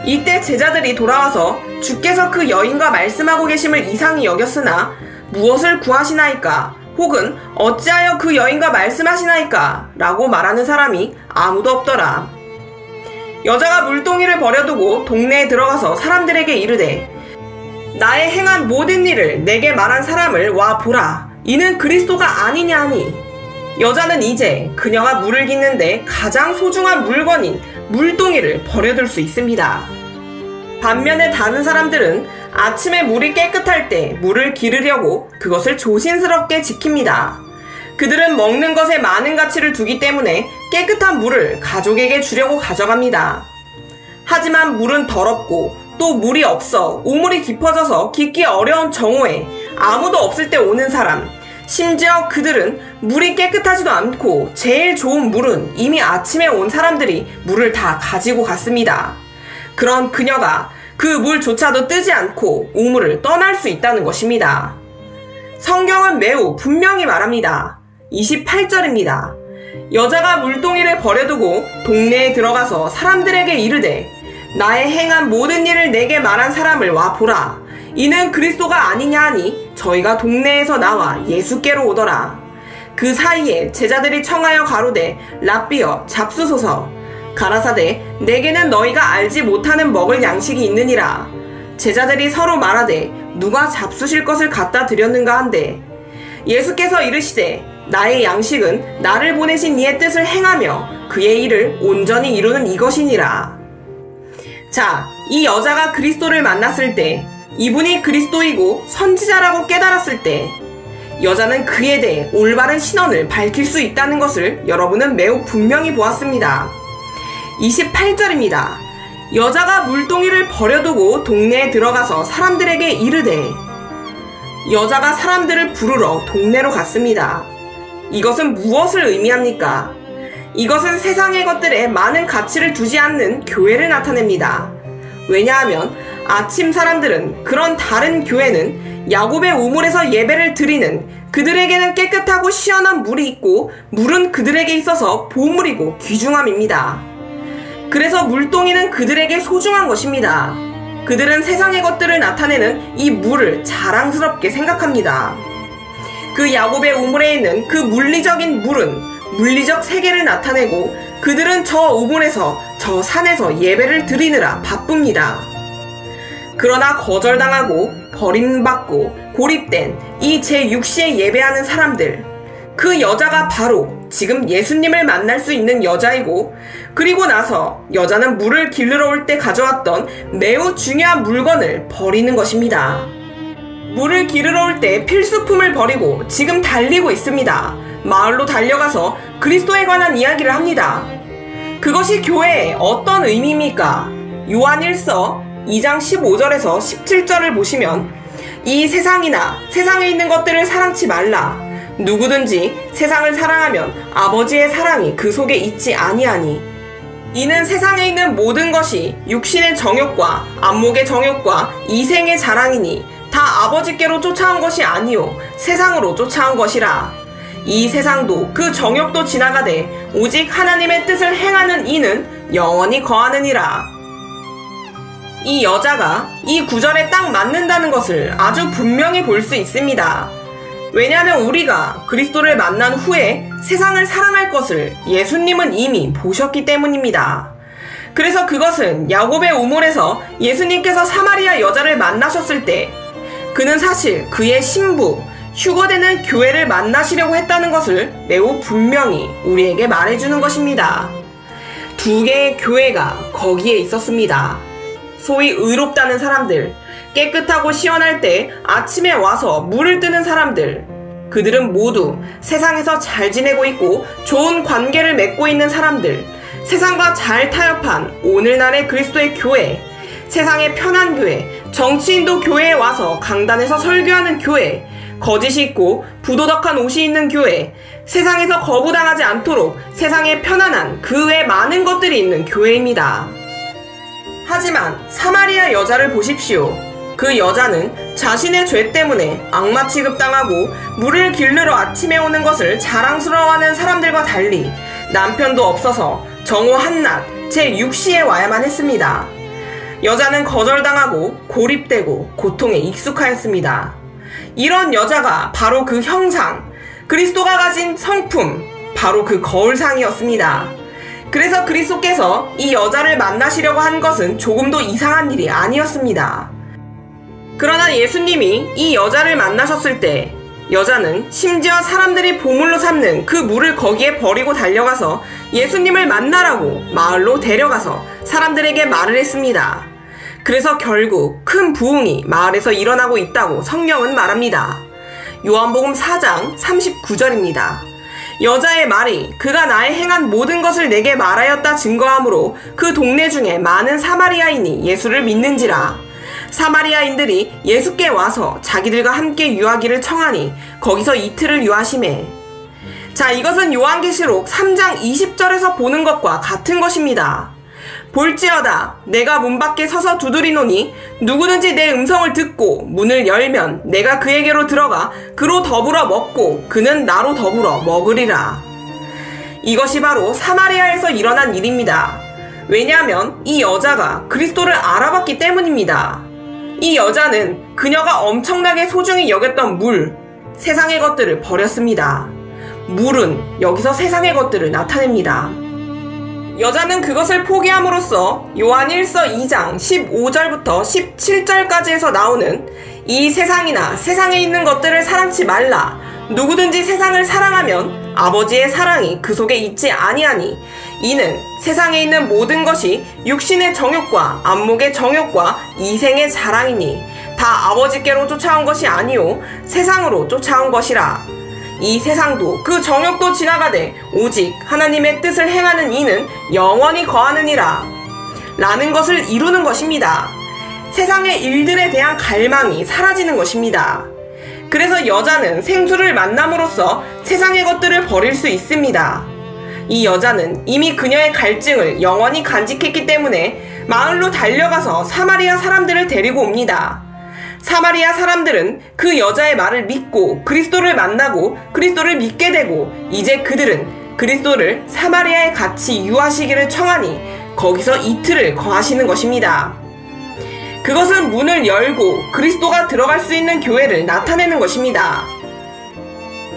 이때 제자들이 돌아와서 주께서 그 여인과 말씀하고 계심을 이상히 여겼으나 무엇을 구하시나이까 혹은 어찌하여 그 여인과 말씀하시나이까 라고 말하는 사람이 아무도 없더라. 여자가 물동이를 버려두고 동네에 들어가서 사람들에게 이르되 나의 행한 모든 일을 내게 말한 사람을 와 보라. 이는 그리스도가 아니냐 하니 여자는 이제 그녀가 물을 깃는데 가장 소중한 물건인 물동이를 버려둘 수 있습니다. 반면에 다른 사람들은 아침에 물이 깨끗할 때 물을 기르려고 그것을 조심스럽게 지킵니다. 그들은 먹는 것에 많은 가치를 두기 때문에 깨끗한 물을 가족에게 주려고 가져갑니다. 하지만 물은 더럽고 또 물이 없어 우물이 깊어져서 깃기 어려운 정오에 아무도 없을 때 오는 사람, 심지어 그들은 물이 깨끗하지도 않고 제일 좋은 물은 이미 아침에 온 사람들이 물을 다 가지고 갔습니다. 그런 그녀가 그 물조차도 뜨지 않고 우물을 떠날 수 있다는 것입니다. 성경은 매우 분명히 말합니다. 28절입니다. 여자가 물동이를 버려두고 동네에 들어가서 사람들에게 이르되 나의 행한 모든 일을 내게 말한 사람을 와 보라. 이는 그리스도가 아니냐 하니 저희가 동네에서 나와 예수께로 오더라. 그 사이에 제자들이 청하여 가로되 랍비여 잡수소서. 가라사대 내게는 너희가 알지 못하는 먹을 양식이 있느니라. 제자들이 서로 말하되 누가 잡수실 것을 갖다 드렸는가 한데 예수께서 이르시되 나의 양식은 나를 보내신 이의 뜻을 행하며 그의 일을 온전히 이루는 이것이니라. 자, 이 여자가 그리스도를 만났을 때, 이분이 그리스도이고 선지자라고 깨달았을 때 여자는 그에 대해 올바른 신원을 밝힐 수 있다는 것을 여러분은 매우 분명히 보았습니다. 28절입니다. 여자가 물동이를 버려두고 동네에 들어가서 사람들에게 이르되, 여자가 사람들을 부르러 동네로 갔습니다. 이것은 무엇을 의미합니까? 이것은 세상의 것들에 많은 가치를 두지 않는 교회를 나타냅니다. 왜냐하면 아침 사람들은 그런 다른 교회는 야곱의 우물에서 예배를 드리는 그들에게는 깨끗하고 시원한 물이 있고 물은 그들에게 있어서 보물이고 귀중함입니다. 그래서 물동이는 그들에게 소중한 것입니다. 그들은 세상의 것들을 나타내는 이 물을 자랑스럽게 생각합니다. 그 야곱의 우물에 있는 그 물리적인 물은 물리적 세계를 나타내고 그들은 저 우물에서 저 산에서 예배를 드리느라 바쁩니다. 그러나 거절당하고 버림받고 고립된 이 제6시에 예배하는 사람들, 그 여자가 바로 지금 예수님을 만날 수 있는 여자이고, 그리고 나서 여자는 물을 길르러 올 때 가져왔던 매우 중요한 물건을 버리는 것입니다. 물을 기르러 올 때 필수품을 버리고 지금 달리고 있습니다. 마을로 달려가서 그리스도에 관한 이야기를 합니다. 그것이 교회의 어떤 의미입니까? 요한 1서 2장 15절에서 17절을 보시면 이 세상이나 세상에 있는 것들을 사랑치 말라. 누구든지 세상을 사랑하면 아버지의 사랑이 그 속에 있지 아니하니 이는 세상에 있는 모든 것이 육신의 정욕과 안목의 정욕과 이생의 자랑이니 다 아버지께로 쫓아온 것이 아니요 세상으로 쫓아온 것이라. 이 세상도 그 정욕도 지나가되 오직 하나님의 뜻을 행하는 이는 영원히 거하느니라. 이 여자가 이 구절에 딱 맞는다는 것을 아주 분명히 볼 수 있습니다. 왜냐하면 우리가 그리스도를 만난 후에 세상을 사랑할 것을 예수님은 이미 보셨기 때문입니다. 그래서 그것은 야곱의 우물에서 예수님께서 사마리아 여자를 만나셨을 때 그는 사실 그의 신부, 휴거되는 교회를 만나시려고 했다는 것을 매우 분명히 우리에게 말해주는 것입니다. 두 개의 교회가 거기에 있었습니다. 소위 의롭다는 사람들, 깨끗하고 시원할 때 아침에 와서 물을 뜨는 사람들, 그들은 모두 세상에서 잘 지내고 있고 좋은 관계를 맺고 있는 사람들, 세상과 잘 타협한 오늘날의 그리스도의 교회, 세상의 편한 교회, 정치인도 교회에 와서 강단에서 설교하는 교회, 거짓이 있고 부도덕한 옷이 있는 교회, 세상에서 거부당하지 않도록 세상에 편안한 그 외 많은 것들이 있는 교회입니다. 하지만 사마리아 여자를 보십시오. 그 여자는 자신의 죄 때문에 악마 취급당하고 물을 길르러 아침에 오는 것을 자랑스러워하는 사람들과 달리 남편도 없어서 정오 한낮 제6시에 와야만 했습니다. 여자는 거절당하고 고립되고 고통에 익숙하였습니다. 이런 여자가 바로 그 형상, 그리스도가 가진 성품, 바로 그 거울상이었습니다. 그래서 그리스도께서 이 여자를 만나시려고 한 것은 조금도 이상한 일이 아니었습니다. 그러나 예수님이 이 여자를 만나셨을 때 여자는 심지어 사람들이 보물로 삼는 그 물을 거기에 버리고 달려가서 예수님을 만나라고 마을로 데려가서 사람들에게 말을 했습니다. 그래서 결국 큰 부흥이 마을에서 일어나고 있다고 성경은 말합니다. 요한복음 4장 39절입니다. 여자의 말이 그가 나의 행한 모든 것을 내게 말하였다 증거하므로 그 동네 중에 많은 사마리아인이 예수를 믿는지라. 사마리아인들이 예수께 와서 자기들과 함께 유하기를 청하니 거기서 이틀을 유하시매. 자, 이것은 요한계시록 3장 20절에서 보는 것과 같은 것입니다. 볼지어다 내가 문 밖에 서서 두드리노니 누구든지 내 음성을 듣고 문을 열면 내가 그에게로 들어가 그로 더불어 먹고 그는 나로 더불어 먹으리라. 이것이 바로 사마리아에서 일어난 일입니다. 왜냐하면 이 여자가 그리스도를 알아봤기 때문입니다. 이 여자는 그녀가 엄청나게 소중히 여겼던 물, 세상의 것들을 버렸습니다. 물은 여기서 세상의 것들을 나타냅니다. 여자는 그것을 포기함으로써 요한 1서 2장 15절부터 17절까지에서 나오는 이 세상이나 세상에 있는 것들을 사랑치 말라. 누구든지 세상을 사랑하면 아버지의 사랑이 그 속에 있지 아니하니 이는 세상에 있는 모든 것이 육신의 정욕과 안목의 정욕과 이생의 자랑이니 다 아버지께로 쫓아온 것이 아니요 세상으로 쫓아온 것이라. 이 세상도 그 정욕도 지나가되 오직 하나님의 뜻을 행하는 이는 영원히 거하느니라 라는 것을 이루는 것입니다. 세상의 일들에 대한 갈망이 사라지는 것입니다. 그래서 여자는 생수를 만남으로써 세상의 것들을 버릴 수 있습니다. 이 여자는 이미 그녀의 갈증을 영원히 간직했기 때문에 마을로 달려가서 사마리아 사람들을 데리고 옵니다. 사마리아 사람들은 그 여자의 말을 믿고 그리스도를 만나고 그리스도를 믿게 되고 이제 그들은 그리스도를 사마리아에 같이 유하시기를 청하니 거기서 이틀을 거하시는 것입니다. 그것은 문을 열고 그리스도가 들어갈 수 있는 교회를 나타내는 것입니다.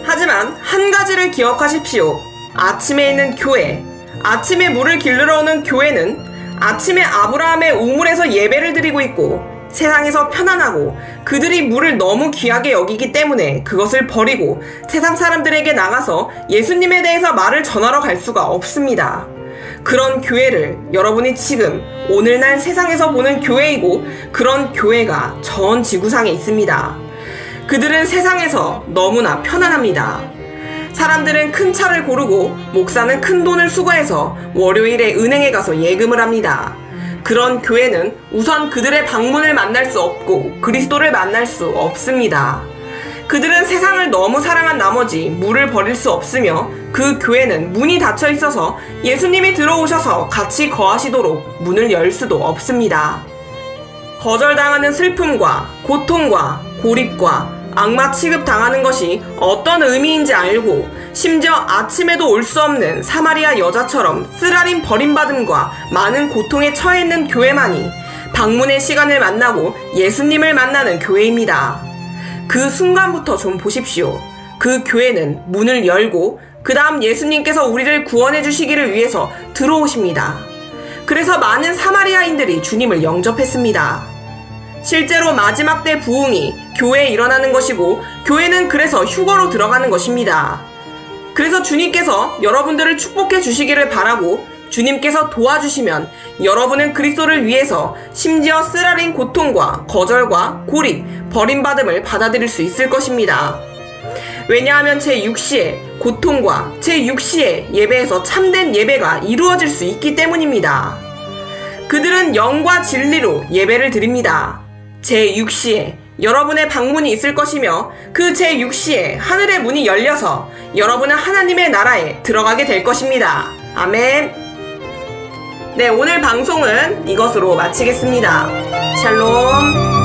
하지만 한 가지를 기억하십시오. 아침에 있는 교회, 아침에 물을 길르러 오는 교회는 아침에 아브라함의 우물에서 예배를 드리고 있고 세상에서 편안하고 그들이 물을 너무 귀하게 여기기 때문에 그것을 버리고 세상 사람들에게 나가서 예수님에 대해서 말을 전하러 갈 수가 없습니다. 그런 교회를 여러분이 지금 오늘날 세상에서 보는 교회이고 그런 교회가 전 지구상에 있습니다. 그들은 세상에서 너무나 편안합니다. 사람들은 큰 차를 고르고 목사는 큰 돈을 수거해서 월요일에 은행에 가서 예금을 합니다. 그런 교회는 우선 그들의 방문을 만날 수 없고 그리스도를 만날 수 없습니다. 그들은 세상을 너무 사랑한 나머지 물을 버릴 수 없으며 그 교회는 문이 닫혀 있어서 예수님이 들어오셔서 같이 거하시도록 문을 열 수도 없습니다. 거절당하는 슬픔과 고통과 고립과 악마 취급당하는 것이 어떤 의미인지 알고 심지어 아침에도 올 수 없는 사마리아 여자처럼 쓰라린 버림받음과 많은 고통에 처해 있는 교회만이 방문의 시간을 만나고 예수님을 만나는 교회입니다. 그 순간부터 좀 보십시오. 그 교회는 문을 열고 그 다음 예수님께서 우리를 구원해 주시기를 위해서 들어오십니다. 그래서 많은 사마리아인들이 주님을 영접했습니다. 실제로 마지막 때 부흥이 교회에 일어나는 것이고 교회는 그래서 휴거로 들어가는 것입니다. 그래서 주님께서 여러분들을 축복해 주시기를 바라고 주님께서 도와주시면 여러분은 그리스도를 위해서 심지어 쓰라린 고통과 거절과 고립, 버림받음을 받아들일 수 있을 것입니다. 왜냐하면 제6시에 고통과 제6시에 예배에서 참된 예배가 이루어질 수 있기 때문입니다. 그들은 영과 진리로 예배를 드립니다. 제6시에 여러분의 방문이 있을 것이며 그 제6시에 하늘의 문이 열려서 여러분은 하나님의 나라에 들어가게 될 것입니다. 아멘. 네, 오늘 방송은 이것으로 마치겠습니다. 샬롬.